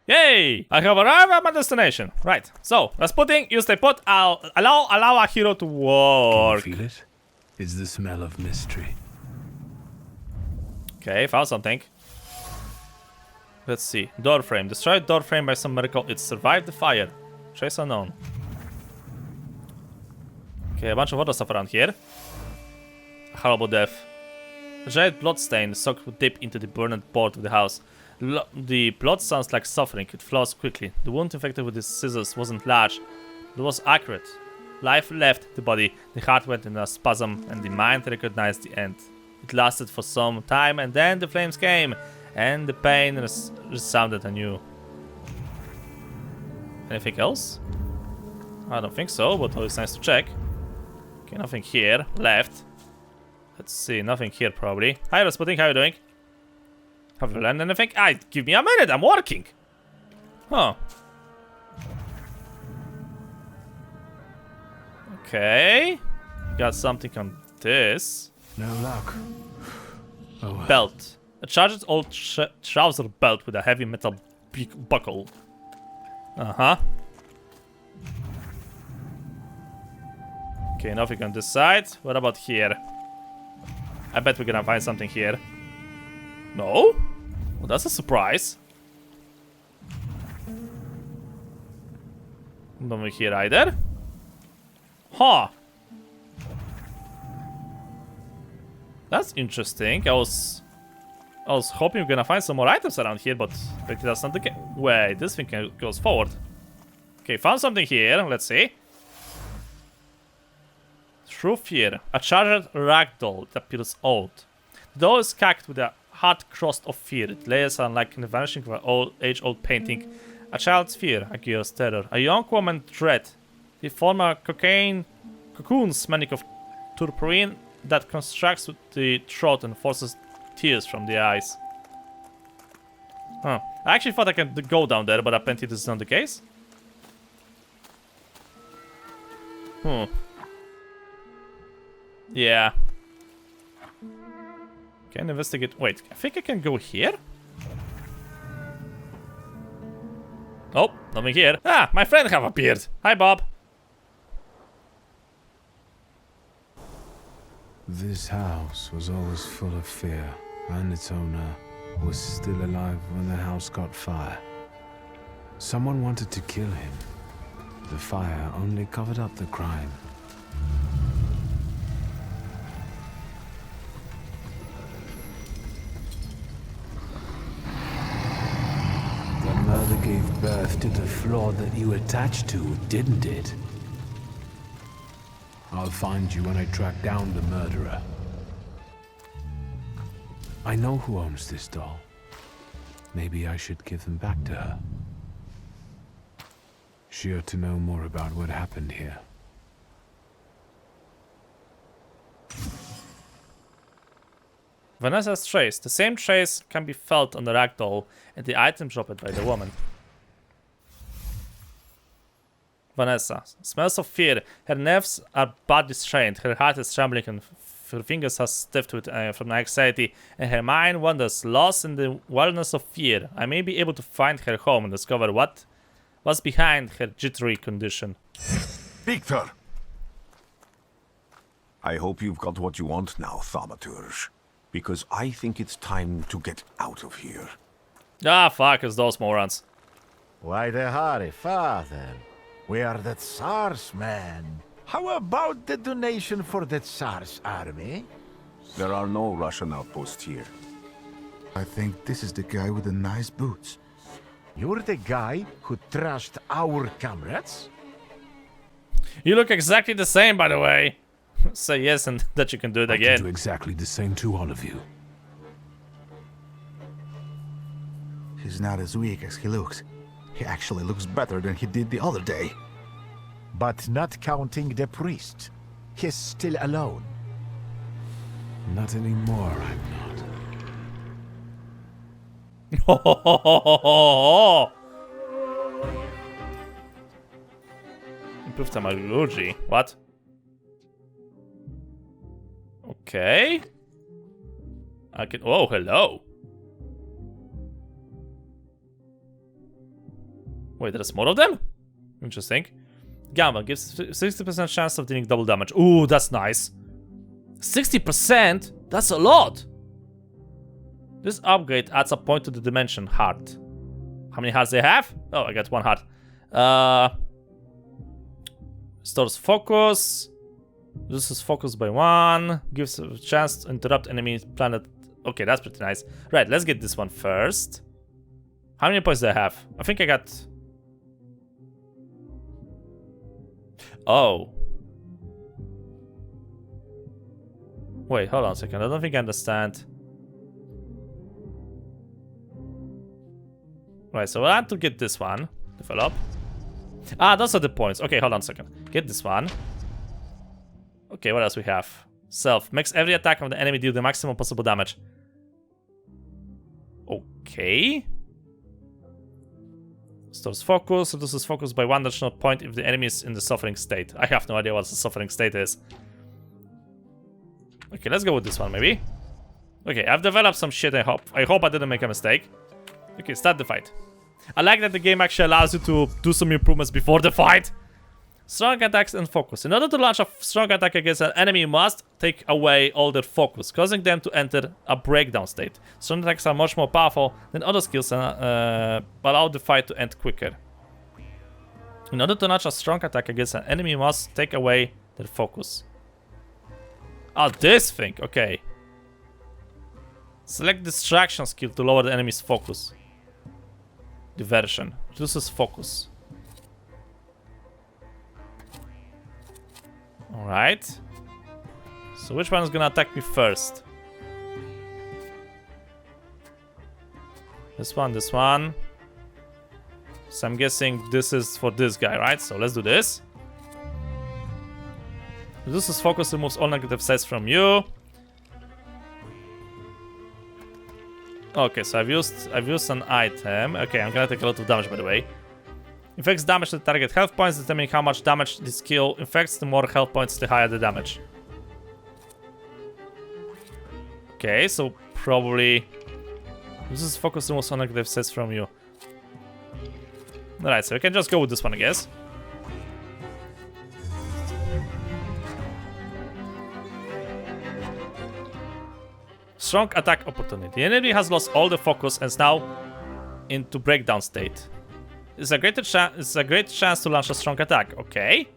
Yay! I have arrived at my destination. Right. So, Rasputin, you stay put. I'll allow a hero to work. Can you feel it? It's the smell of mystery. Okay, found something. Let's see. Door frame. Destroyed door frame by some miracle. It survived the fire. Trace unknown. Okay, a bunch of other stuff around here. Horrible death. A giant blood stain soaked deep into the burned board of the house. The blood sounds like suffering. It flows quickly. The wound infected with the scissors wasn't large. It was accurate. Life left the body. The heart went in a spasm and the mind recognized the end. It lasted for some time and then the flames came and the pain resounded anew. Anything else? I don't think so, but always nice to check. Okay, nothing here. Left. Let's see, nothing here probably. Hi Rasputin, how are you doing? Have you learned anything? Give me a minute, I'm working! Huh. Okay. Got something on this. No luck. Oh well. Belt. A charged old trouser belt with a heavy metal buckle. Uh-huh. Okay, nothing on this side. What about here? I bet we're gonna find something here. No? Well, that's a surprise. Nothing here either. Huh. That's interesting. I was hoping we're gonna find some more items around here, but that's not the case. Wait, this thing goes forward. Okay, found something here. Let's see. Through fear, a charged ragdoll that appears old. The doll is cracked with a heart crossed of fear. It layers unlike the vanishing of an age-old painting. A child's fear, a girl's terror. A young woman's dread. They form a cocoon's manic of turpentine that constructs with the throat and forces tears from the eyes. Huh. I actually thought I could go down there, but apparently this is not the case. Yeah. Can investigate. Wait, I think I can go here? Oh, nothing here. Ah, my friend have appeared. Hi, Bob. This house was always full of fear, and its owner was still alive when the house caught fire. Someone wanted to kill him. The fire only covered up the crime. The murder gave birth to the flaw that you attached to, didn't it? I'll find you when I track down the murderer. I know who owns this doll. Maybe I should give them back to her. She ought to know more about what happened here. Vanessa's trace. The same trace can be felt on the ragdoll and the item dropped by the woman. Vanessa. Smells of fear. Her nerves are badly strained. Her heart is trembling and her fingers are stiffed with, from anxiety. And her mind wanders, lost in the wilderness of fear. I may be able to find her home and discover what's behind her jittery condition. Victor! I hope you've got what you want now, Thaumaturge. Because I think it's time to get out of here. Ah, fuck, it's those morons. Why the hurry, father? We are the Tsar's men. How about the donation for the Tsar's army? There are no Russian outposts here. I think this is the guy with the nice boots. You're the guy who trashed our comrades? You look exactly the same, by the way. Say yes and that you can do it again. I can do exactly the same to all of you. He's not as weak as he looks. He actually looks better than he did the other day. But not counting the priest. He's still alone. Not anymore, I'm not. Ho ho ho ho ho ho! Improve Thaumaturge. What? Okay. I can. Oh, hello. Wait, there's more of them? Interesting. Gamma gives 60% chance of dealing double damage. Ooh, that's nice. 60%? That's a lot. This upgrade adds a point to the dimension heart. How many hearts they have? Oh, I got one heart. Stores focus. This is focus by 1. Gives a chance to interrupt enemy planet. Okay, that's pretty nice. Right, let's get this one first. How many points do I have? I think I got... Oh. Wait, hold on a second. I don't think I understand. Right, so I have to get this one. Develop. Ah, those are the points. Okay, hold on a second. Get this one. Okay, what else we have? Self. Makes every attack of the enemy deal the maximum possible damage. Okay. Stores focus. Reduces focus by 1 additional point if the enemy is in the suffering state. I have no idea what the suffering state is. Okay, let's go with this one, maybe. Okay, I've developed some shit, I hope. I hope I didn't make a mistake. Okay, start the fight. I like that the game actually allows you to do some improvements before the fight. Strong attacks and focus. In order to launch a strong attack against an enemy, you must take away all their focus, causing them to enter a breakdown state. Strong attacks are much more powerful than other skills and allow the fight to end quicker. In order to launch a strong attack against an enemy, you must take away their focus. Oh, this thing, okay. Select distraction skill to lower the enemy's focus. Diversion. Reduces focus. Alright. So which one is gonna attack me first? This one, this one. So I'm guessing this is for this guy, right? So let's do this. Reduces focus, removes all negative sides from you. Okay, so I've used an item. Okay, I'm gonna take a lot of damage, by the way. Inflicts damage to the target health points, determining how much damage this skill inflicts. The more health points, the higher the damage. Okay, so probably this is focus removes all negative sides from you. Alright, so we can just go with this one, I guess. Strong attack opportunity. The enemy has lost all the focus and is now into breakdown state. It's a great chance to launch a strong attack. Okay.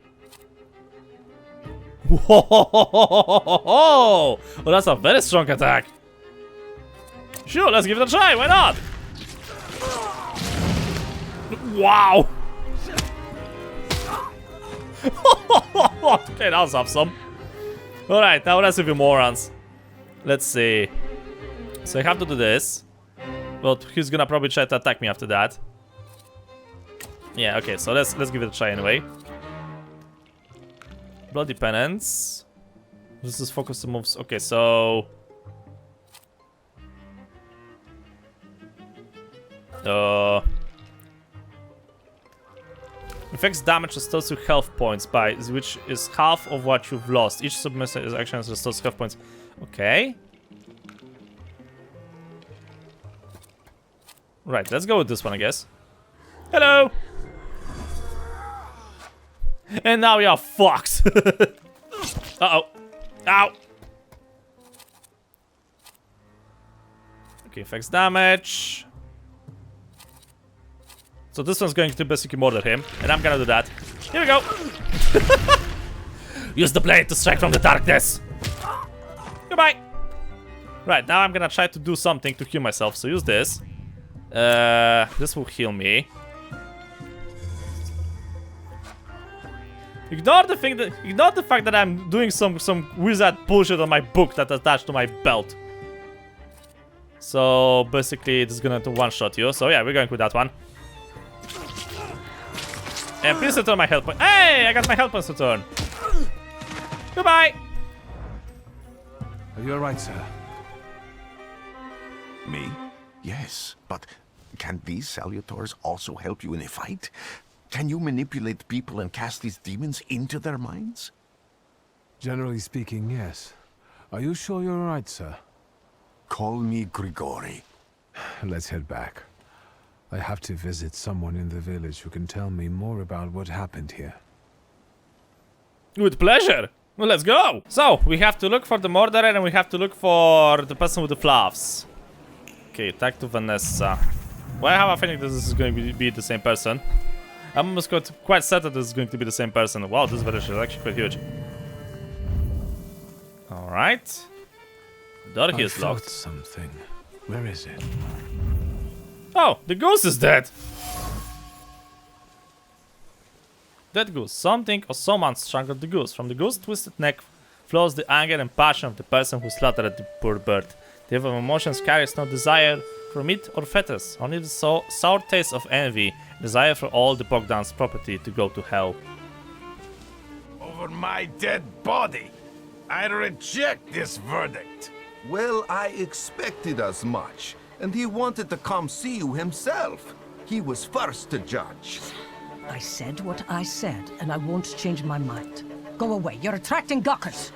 Whoa! Well, that's a very strong attack. Sure, let's give it a try. Why not? Wow! Okay, that was awesome. Alright, now let's see the morons. Let's see. So I have to do this. But he's gonna probably try to attack me after that. Yeah, okay, so let's give it a try anyway. Bloody Penance. This is focus moves. Okay, so... Inflicts damage restores you health points by which is half of what you've lost. Each submissive action restores health points. Okay. Right, let's go with this one, I guess. Hello! And now we are fucked. Uh-oh. Ow! Okay, inflicts damage. So this one's going to basically murder him, and I'm gonna do that. Here we go! Use the blade to strike from the darkness! Goodbye! Right, now I'm gonna try to do something to heal myself, so use this. This will heal me. Ignore the fact that I'm doing some wizard bullshit on my book that's attached to my belt. So basically it's gonna one-shot you, so yeah, we're going with that one. And please return my health point. Hey, I got my health points returned. Goodbye. Are you alright, sir? Me? Yes, but can these Salutors also help you in a fight? Can you manipulate people and cast these demons into their minds? Generally speaking, yes. Are you sure you're alright, sir? Call me Grigori. Let's head back. I have to visit someone in the village who can tell me more about what happened here. With pleasure. Well, let's go. So, we have to look for the murderer and we have to look for the person with the fluffs. Okay, attack to Vanessa. Well, I have a feeling this is going to be the same person. I'm almost quite certain this is going to be the same person. Wow, this village is actually quite huge. Alright. The door here is locked. Something. Where is it? Oh, the goose is dead. Dead goose. Something or someone strangled the goose. From the goose's twisted neck flows the anger and passion of the person who slaughtered the poor bird. The evil emotions carries no desire for meat or fetus, only the sour taste of envy, desire for all the Bogdan's property to go to hell. Over my dead body, I reject this verdict. Well, I expected as much. And he wanted to come see you himself. He was first to judge. I said what I said, and I won't change my mind. Go away. You're attracting gawkers.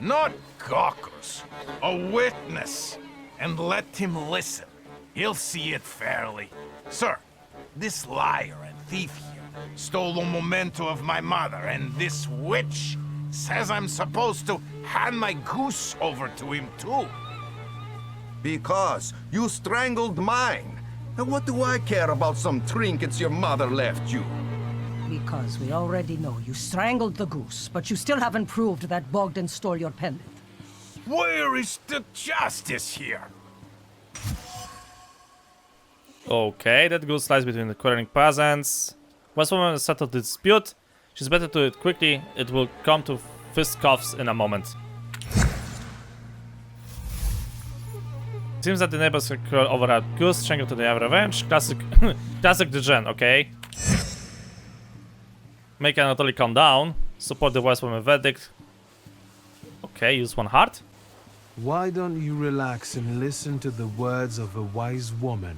Not gawkers. A witness. And let him listen. He'll see it fairly. Sir, this liar and thief here stole a memento of my mother, and this witch says I'm supposed to hand my goose over to him too. Because you strangled mine. And what do I care about some trinkets your mother left you? Because we already know you strangled the goose, but you still haven't proved that Bogdan stole your pendant. Where is the justice here? Okay, that goose lies between the quarreling peasants. Once woman has settled the dispute, she's better to do it quickly. It will come to fisticuffs in a moment. Seems that the neighbors quarrel over a goose, strangled to the revenge. Classic, classic degen, okay. Make Anatoly calm down. Support the wise woman verdict. Okay, use one heart. Why don't you relax and listen to the words of a wise woman?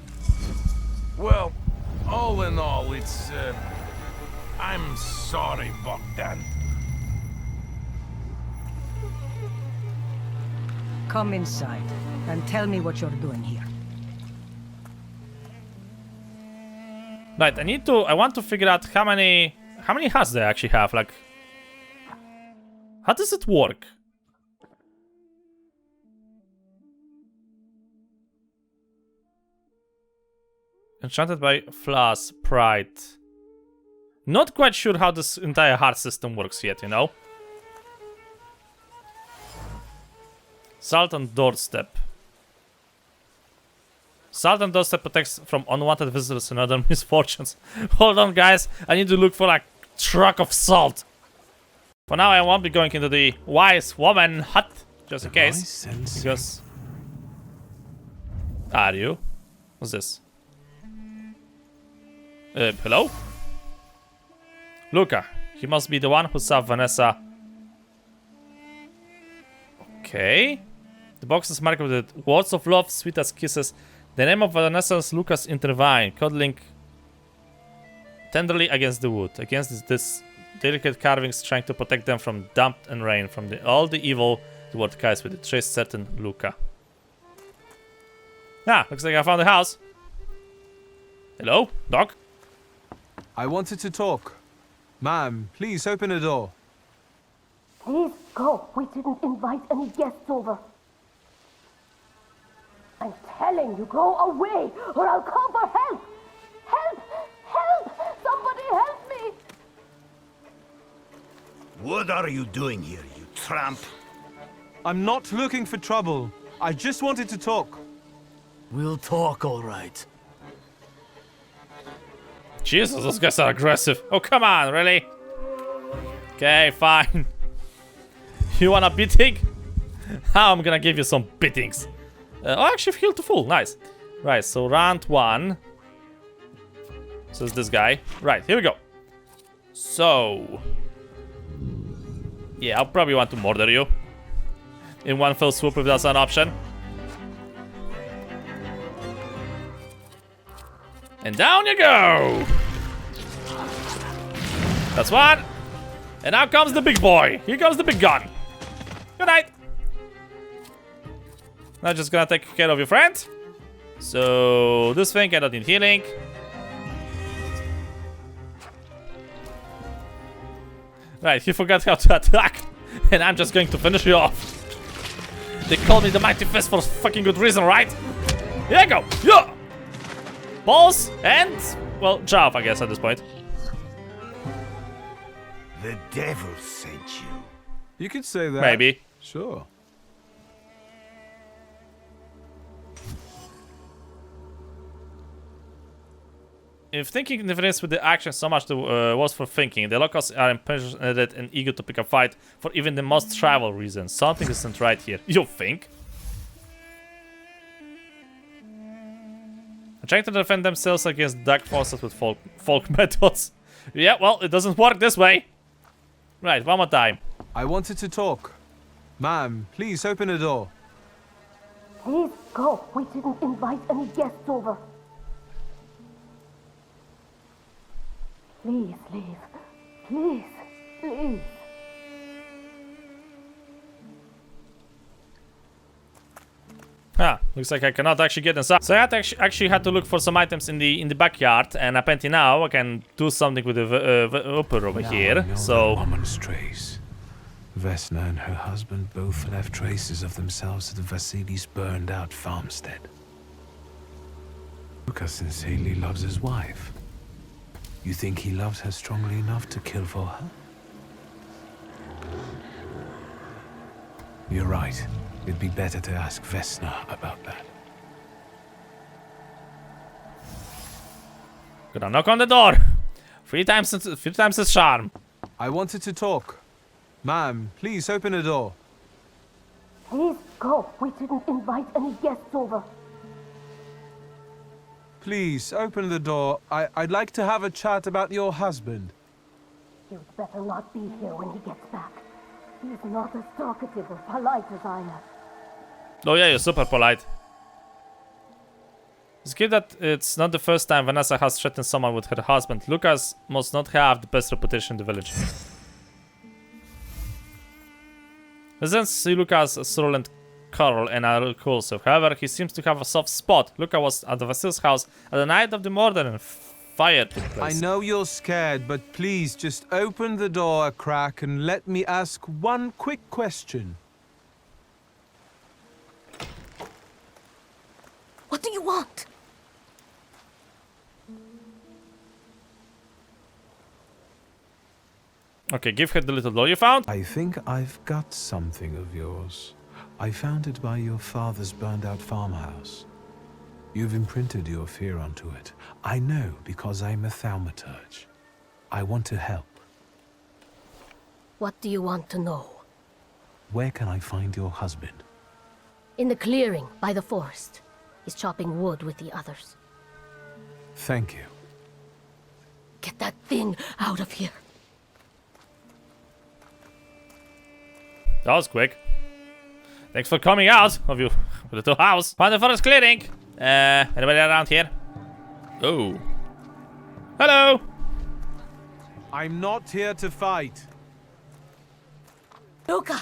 Well, all in all, it's, I'm sorry, Bogdan. Come inside and tell me what you're doing here. Right, I want to figure out how many hearts they actually have, like, how does it work? Enchanted by Fla's Pride. Not quite sure how this entire heart system works yet, you know? Salt on Doorstep. Salt on Doorstep protects from unwanted visitors and other misfortunes. Hold on, guys. I need to look for a truck of salt. For now, I won't be going into the wise woman hut, just in case. Because... Are you? What's this? Hello? Luca. He must be the one who saw Vanessa. Okay. The box is marked with words of love, sweet as kisses. The name of Vanessa is Lucas intertwined, cuddling tenderly against the wood. Against this delicate carvings, trying to protect them from damp and rain, from all the evil the world carries with it. Trace certain Luca. Ah, looks like I found the house. Hello, Doc? I wanted to talk. Ma'am, please open the door. Please go. We didn't invite any guests over. I'm telling you, go away, or I'll call for help! Help! Help! Somebody help me! What are you doing here, you tramp? I'm not looking for trouble. I just wanted to talk. We'll talk, all right. Jesus, those guys are aggressive. Oh, come on, really? Okay, fine. You want a beating? I'm gonna give you some beatings. Oh, actually, healed to full. Nice. Right, so round 1. So it's this guy. Right, here we go. So... yeah, I'll probably want to murder you. In one fell swoop if that's an option. And down you go! That's one. And now comes the big boy. Here comes the big gun. Good night. Now just gonna take care of your friend. So this thing I don't need healing. Right, he forgot how to attack. And I'm just going to finish you off. They call me the Mighty Fist for fucking good reason, right? Here you go. Yeah. Balls and, well, job, I guess, at this point. The devil sent you. You could say that. Maybe. Sure. If thinking interferes with the action so much was for thinking, the locals are impatient and eager to pick a fight for even the most trivial reasons. Something isn't right here. You think? Trying to defend themselves against dark forces with folk methods. Yeah, well, it doesn't work this way. Right, one more time. I wanted to talk. Ma'am, please open the door. Please go. We didn't invite any guests over. Please leave. Please, please. Ah, looks like I cannot actually get inside. So I had to actually had to look for some items in the backyard, and apparently now I can do something with the upper over here. So woman's trace. Vesna and her husband both left traces of themselves at Vasily's burned-out farmstead. Lucas sincerely loves his wife. You think he loves her strongly enough to kill for her? You're right. It'd be better to ask Vesna about that. Gonna knock on the door. 3 times his charm. I wanted to talk. Ma'am, please open the door. Please go. We didn't invite any guests over. Please open the door. I'd like to have a chat about your husband. You'd better not be here when he gets back. He's not as talkative or polite as I am. Oh yeah, you're super polite. It's good that it's not the first time Vanessa has threatened someone with her husband. Lucas must not have the best reputation in the village. Residents see Lucas as Roland Carroll and are repulsive. However, he seems to have a soft spot. Luca was at the Vasil's house at the night of the murder and fire took place. I know you're scared, but please just open the door a crack and let me ask one quick question. What do you want? Okay, give her the little doll you found. I think I've got something of yours. I found it by your father's burned-out farmhouse. You've imprinted your fear onto it. I know because I'm a Thaumaturge. I want to help. What do you want to know? Where can I find your husband? In the clearing by the forest. is chopping wood with the others. Thank you. Get that thing out of here. That was quick. Thanks for coming out of your little house. Find the forest clearing. Anybody around here? Oh. Hello. I'm not here to fight. Luca!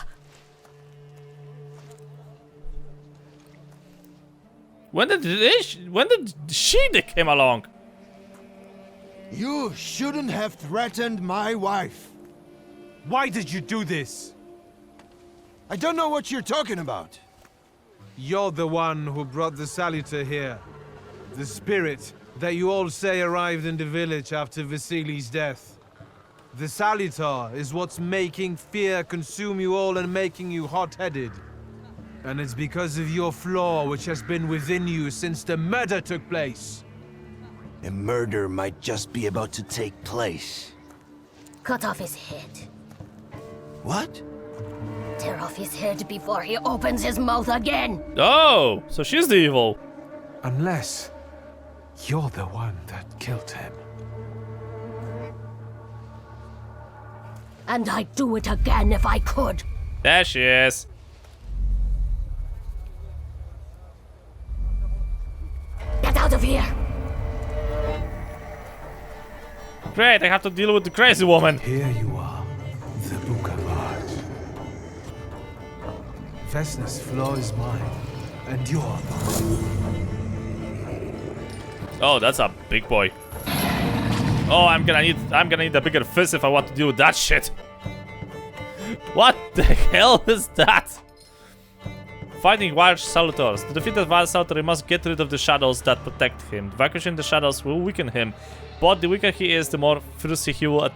When did she came along? You shouldn't have threatened my wife. Why did you do this? I don't know what you're talking about. You're the one who brought the Salutor here. The spirit that you all say arrived in the village after Vasili's death. The Salutor is what's making fear consume you all and making you hot-headed. And it's because of your flaw which has been within you since the murder took place. A murder might just be about to take place. Cut off his head. What? Tear off his head before he opens his mouth again. Oh, so she's the evil. Unless you're the one that killed him. And I'd do it again if I could. There she is. Get out of here. Great, I have to deal with the crazy woman. Here you are, the Bukavac. Vesna's flaw is mine, and you're the one. Oh, that's a big boy. Oh, I'm gonna need a bigger fist if I want to deal with that shit. What the hell is that? Fighting wild Salutors. To defeat the wild Salutor, you must get rid of the shadows that protect him. Vanquishing the shadows will weaken him, but the weaker he is, the more fiercely he will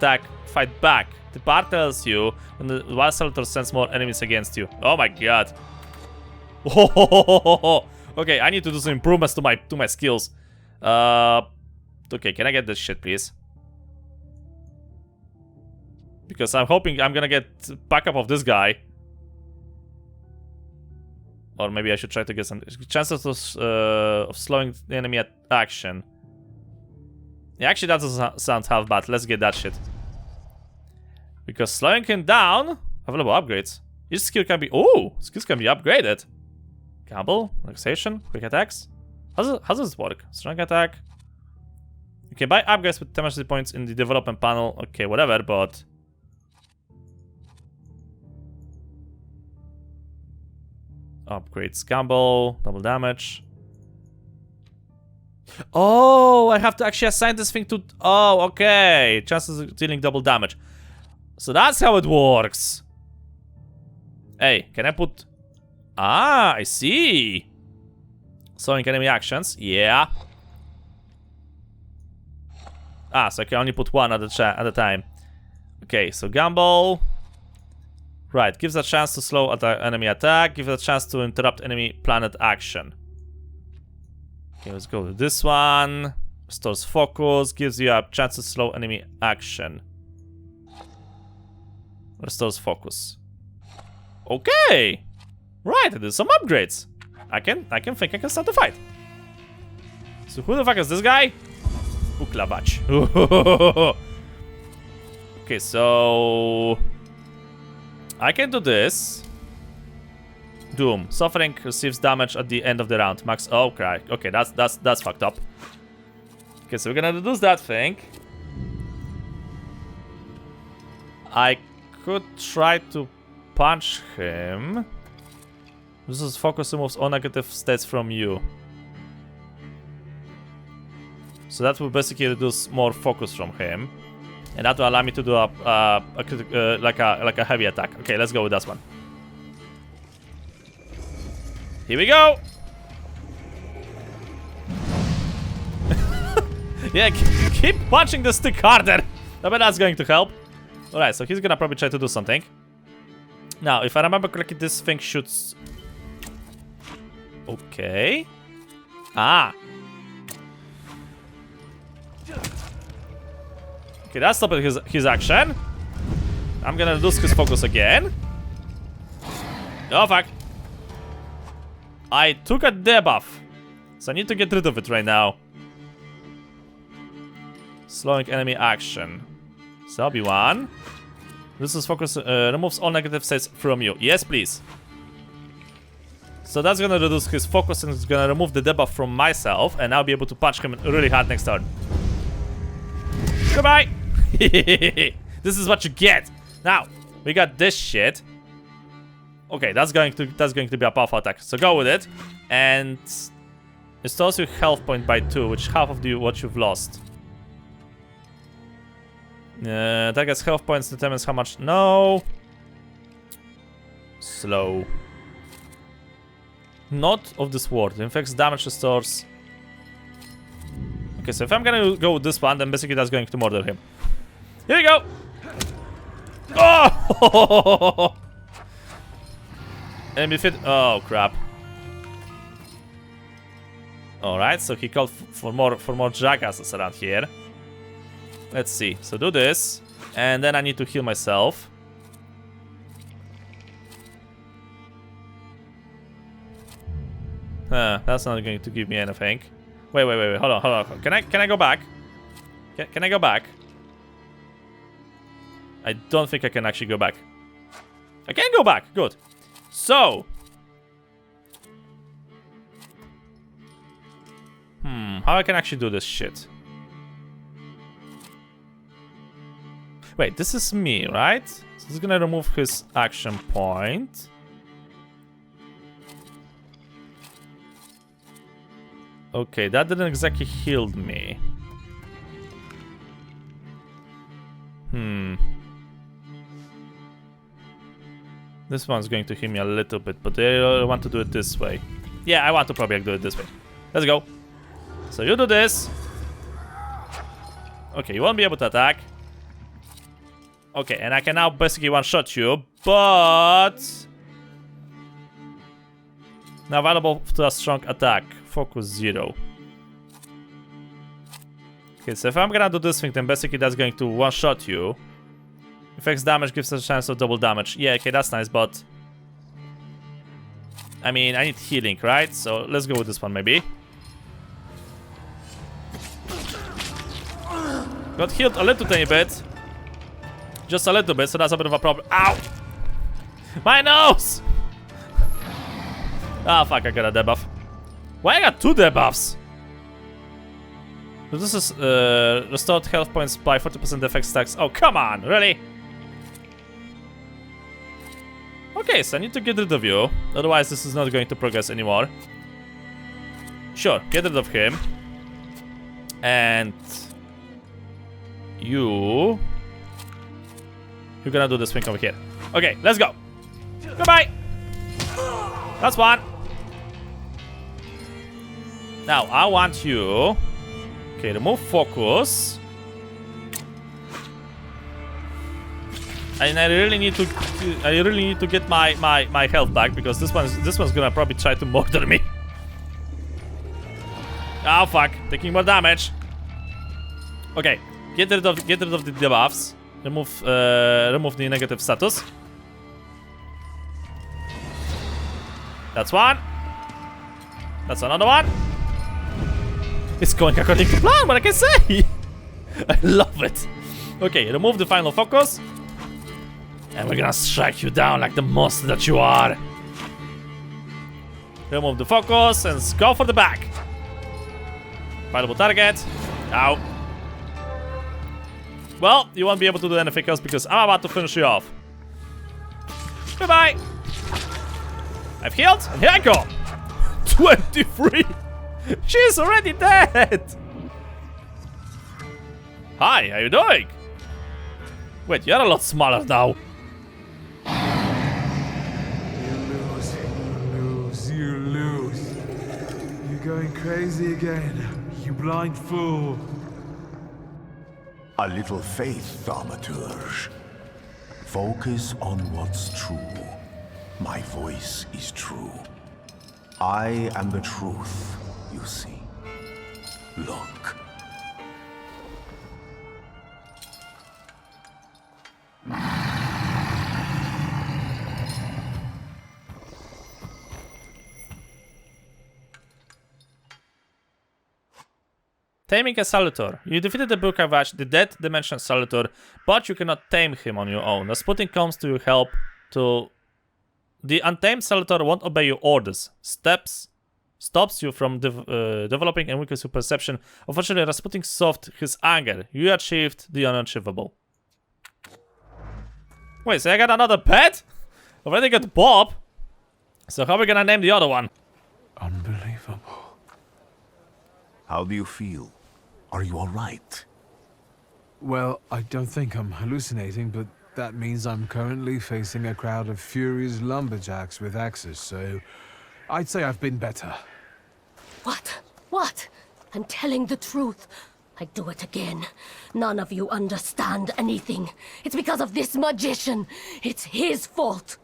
fight back. The part tells you when the wild Salutor sends more enemies against you. Oh my god. Oh, okay, I need to do some improvements to my skills. Okay, can I get this shit, please? Because I'm hoping I'm gonna get backup of this guy. Or maybe I should try to get some chances of slowing the enemy at action. Yeah, actually that doesn't sound half bad. Let's get that shit. Because slowing him down, available upgrades. Each skill can be skills can be upgraded. Gamble, relaxation, quick attacks. How does this work? Strong attack. You can buy upgrades with temporary points in the development panel. Okay, whatever, but upgrades gamble, double damage. Oh, I have to actually assign this thing to. Oh, okay. Chances of dealing double damage. So that's how it works. Hey, can I put? Ah, I see. Slowing enemy actions. Yeah. Ah, so I can only put one at a time. Okay, so gamble. Right, gives a chance to slow enemy attack, gives a chance to interrupt enemy planet action. Okay, let's go with this one. Restores focus, gives you a chance to slow enemy action. Restores focus. Okay! Right, I did some upgrades. I think I can start the fight. So who the fuck is this guy? Bukavac. Okay, so I can do this. Doom. Suffering receives damage at the end of the round. Max. Oh, okay. Okay, that's fucked up. Okay, so we're gonna reduce that thing. I could try to punch him. This is focus removes all negative states from you. So that will basically reduce more focus from him. And that will allow me to do like a heavy attack. Okay, let's go with that one. Here we go. Yeah, keep punching the stick harder. I bet that's going to help. Alright, so he's gonna probably try to do something. Now, if I remember correctly, this thing shoots. Okay. Ah. Okay, that's stopping his action. I'm gonna lose his focus again. Oh fuck. I took a debuff. So I need to get rid of it right now. Slowing enemy action. So that'll be one. This is focus, removes all negative states from you. Yes, please. So that's gonna reduce his focus and it's gonna remove the debuff from myself, and I'll be able to punch him really hard next turn. Goodbye! This is what you get. Now, we got this shit. Okay, that's going to be a powerful attack. So go with it. And it stores your health point by 2, which half of what you've lost. Target's health points determines how much. No. Slow. Not of this word. Inflicts damage, restores. Okay, so if I'm gonna go with this one, then basically that's going to murder him. Here we go. Oh! Enemy fit. Oh crap. All right, so he called for more jackasses around here. Let's see. So do this, and then I need to heal myself. That's not going to give me anything. Wait. Hold on. Can I go back? Can I go back? I don't think I can actually go back. I can go back. Good. So. How I can actually do this shit? Wait, this is me, right? So this is gonna remove his action point. Okay, that didn't exactly heal me. This one's going to heal me a little bit, but I want to do it this way. Yeah, I want to probably do it this way. Let's go. So you do this. Okay, you won't be able to attack. Okay, and I can now basically one-shot you, but... Now available to a strong attack. Focus 0. Okay, so if I'm gonna do this thing, then basically that's going to one-shot you. Effects damage gives us a chance of double damage. Yeah, okay, that's nice, but... I mean, I need healing, right? So let's go with this one, maybe. Got healed a little tiny bit. Just a little bit, so that's a bit of a problem. Ow! My nose! Ah, fuck, I got a debuff. Why I got 2 debuffs? So this is restored health points by 40% effect stacks. Oh, come on, really? Okay, so I need to get rid of you. Otherwise, this is not going to progress anymore. Sure, get rid of him. And... You're gonna do this thing over here. Okay, let's go. Goodbye. That's one. Now, I want you... Okay, remove focus. And I really need to get my health back, because this one's gonna probably try to murder me. Oh fuck, taking more damage. Okay, get rid of the debuffs. Remove the negative status. That's one. That's another one. It's going according to plan, what I can say. I love it. Okay, remove the final focus. And we're gonna strike you down like the monster that you are. Remove the focus and go for the back. Fireable target. Ow. Well, you won't be able to do anything else because I'm about to finish you off. Goodbye. I've healed, and here I go. 23. She's already dead. Hi, how you doing? Wait, you're a lot smaller now. You lose. You're going crazy again, you blind fool. A little faith, Thaumaturge. Focus on what's true. My voice is true. I am the truth, you see. Look. Taming a Salutor. You defeated the Bukavac, the dead dimension Salutor, but you cannot tame him on your own. Rasputin comes to your help to... The untamed Salutor won't obey your orders. Stops you from developing and weakens your perception. Unfortunately, Rasputin solved his anger. You achieved the unachievable. Wait, so I got another pet? I've already got Bob. So how are we gonna name the other one? Unbelievable. How do you feel? Are you alright? Well, I don't think I'm hallucinating, but that means I'm currently facing a crowd of furious lumberjacks with axes, so I'd say I've been better. What? What? I'm telling the truth. I do it again. None of you understand anything. It's because of this magician. It's his fault.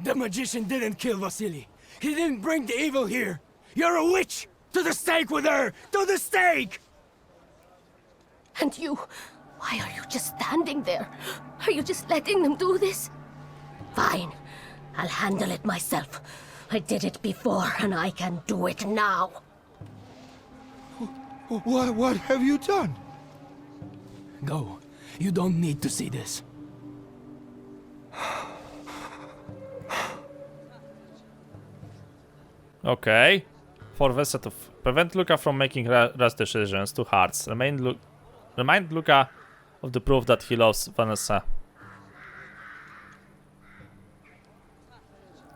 The magician didn't kill Vasily. He didn't bring the evil here. You're a witch! To the stake with her! To the stake! And you... Why are you just standing there? Are you just letting them do this? Fine. I'll handle it myself. I did it before, and I can do it now. What have you done? Go. You don't need to see this. Okay. For Vesa to prevent Luca from making rash decisions, 2 hearts. Remind Luca of the proof that he loves Vanessa.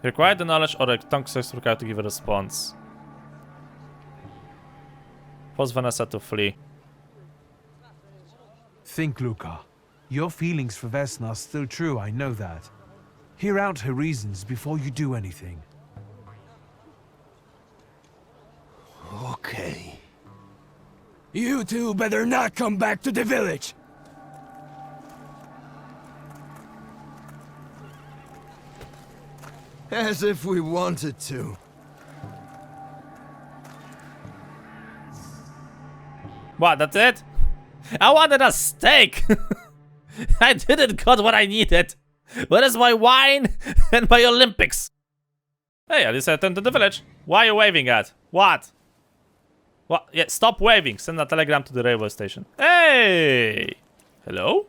Require the knowledge or a tongue sex Luca to give a response. Force Vanessa to flee. Think, Luca. Your feelings for Vesna are still true, I know that. Hear out her reasons before you do anything. Okay. You two better not come back to the village! As if we wanted to. What, that's it? I wanted a steak! I didn't got what I needed. Where is my wine and my Olympics? Hey, at least I returned to the village. Why are you waving at? What? What? Yeah, stop waving. Send a telegram to the railway station. Hey! Hello?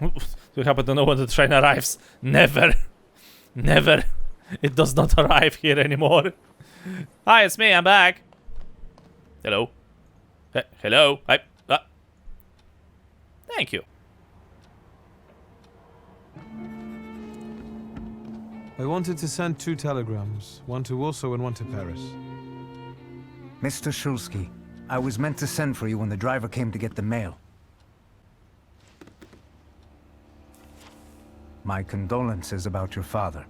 Do you happen to know when the train arrives? Never. Never. It does not arrive here anymore. Hi, it's me. I'm back. Hello. Hello. Hi. Thank you. I wanted to send 2 telegrams, one to Warsaw and one to Paris. Mr. Shulsky, I was meant to send for you when the driver came to get the mail. My condolences about your father.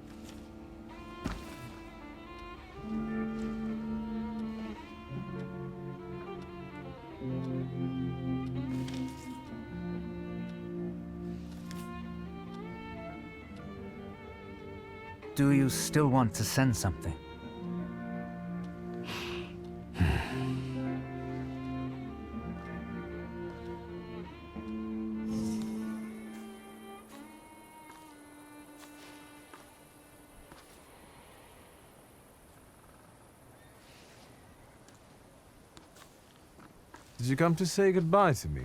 Do you still want to send something? Did you come to say goodbye to me?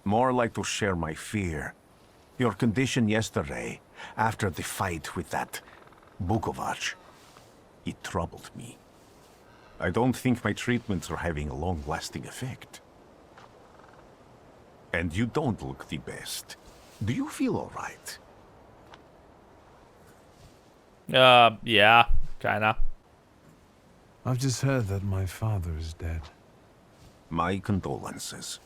More like to share my fear. Your condition yesterday, after the fight with that Bukavac, it troubled me. I don't think my treatments are having a long-lasting effect. And you don't look the best. Do you feel all right? Yeah, kinda. I've just heard that my father is dead. My condolences.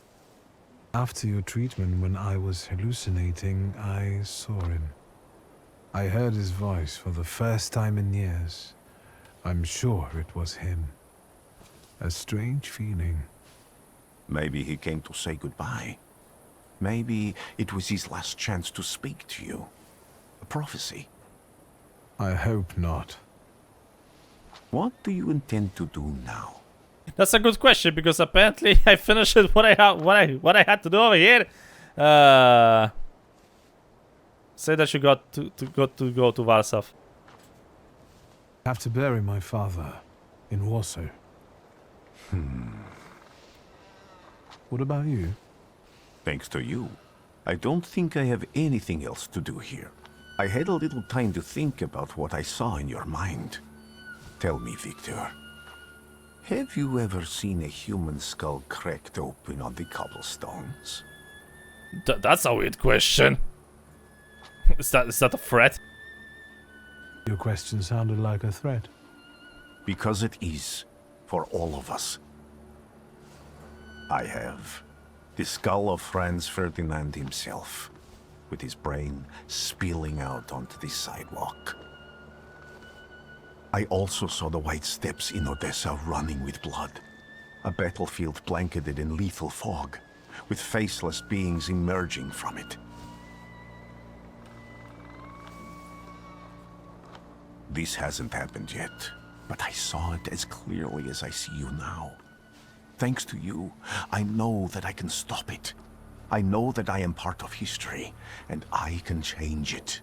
After your treatment, when I was hallucinating, I saw him. I heard his voice for the first time in years. I'm sure it was him. A strange feeling. Maybe he came to say goodbye. Maybe it was his last chance to speak to you. A prophecy. I hope not. What do you intend to do now? That's a good question because apparently I finished what I had to do over here. Say that you got to go to Warsaw. I have to bury my father in Warsaw. What about you? Thanks to you, I don't think I have anything else to do here. I had a little time to think about what I saw in your mind. Tell me, Victor, have you ever seen a human skull cracked open on the cobblestones? That's a weird question. Is that a threat? Your question sounded like a threat. Because it is, for all of us. I have the skull of Franz Ferdinand himself, with his brain spilling out onto the sidewalk. I also saw the white steps in Odessa running with blood. A battlefield blanketed in lethal fog, with faceless beings emerging from it. This hasn't happened yet, but I saw it as clearly as I see you now. Thanks to you, I know that I can stop it. I know that I am part of history, and I can change it.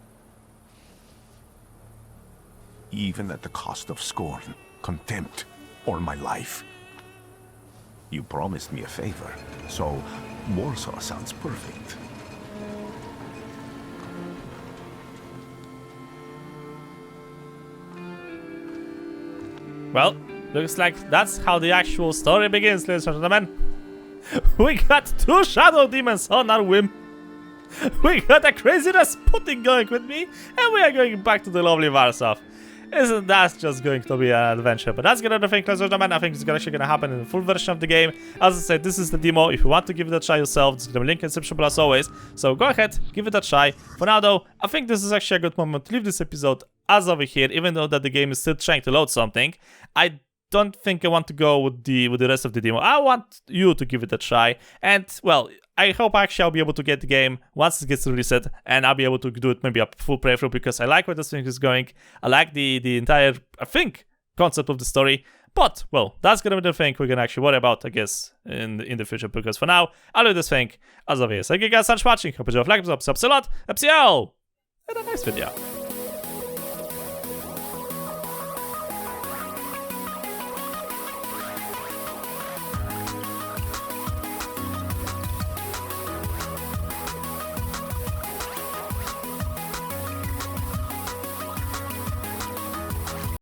Even at the cost of scorn, contempt, or my life. You promised me a favor, so Warsaw sounds perfect. Well, looks like that's how the actual story begins, ladies and gentlemen. We got 2 shadow demons on our whim. We got a craziness pudding going with me, and we are going back to the lovely Warsaw. Isn't that just going to be an adventure? But that's gonna be the thing, ladies and gentlemen. I think it's actually gonna happen in the full version of the game. As I said, this is the demo. If you want to give it a try yourself, there's gonna be a link in the description below as always. So go ahead, give it a try. For now though, I think this is actually a good moment to leave this episode as over here, even though that the game is still trying to load something. I don't think I want to go with the rest of the demo. I want you to give it a try, and well, I hope actually I'll be able to get the game once it gets released, and I'll be able to do it maybe a full playthrough, because I like where this thing is going. I like the entire, I think, concept of the story. But well, that's gonna be the thing we're gonna actually worry about, I guess, in the future. Because for now, I'll do this thing as obvious. Thank you guys so much for watching. Hope you enjoyed. Like, subscribe a lot. See you all in the next video.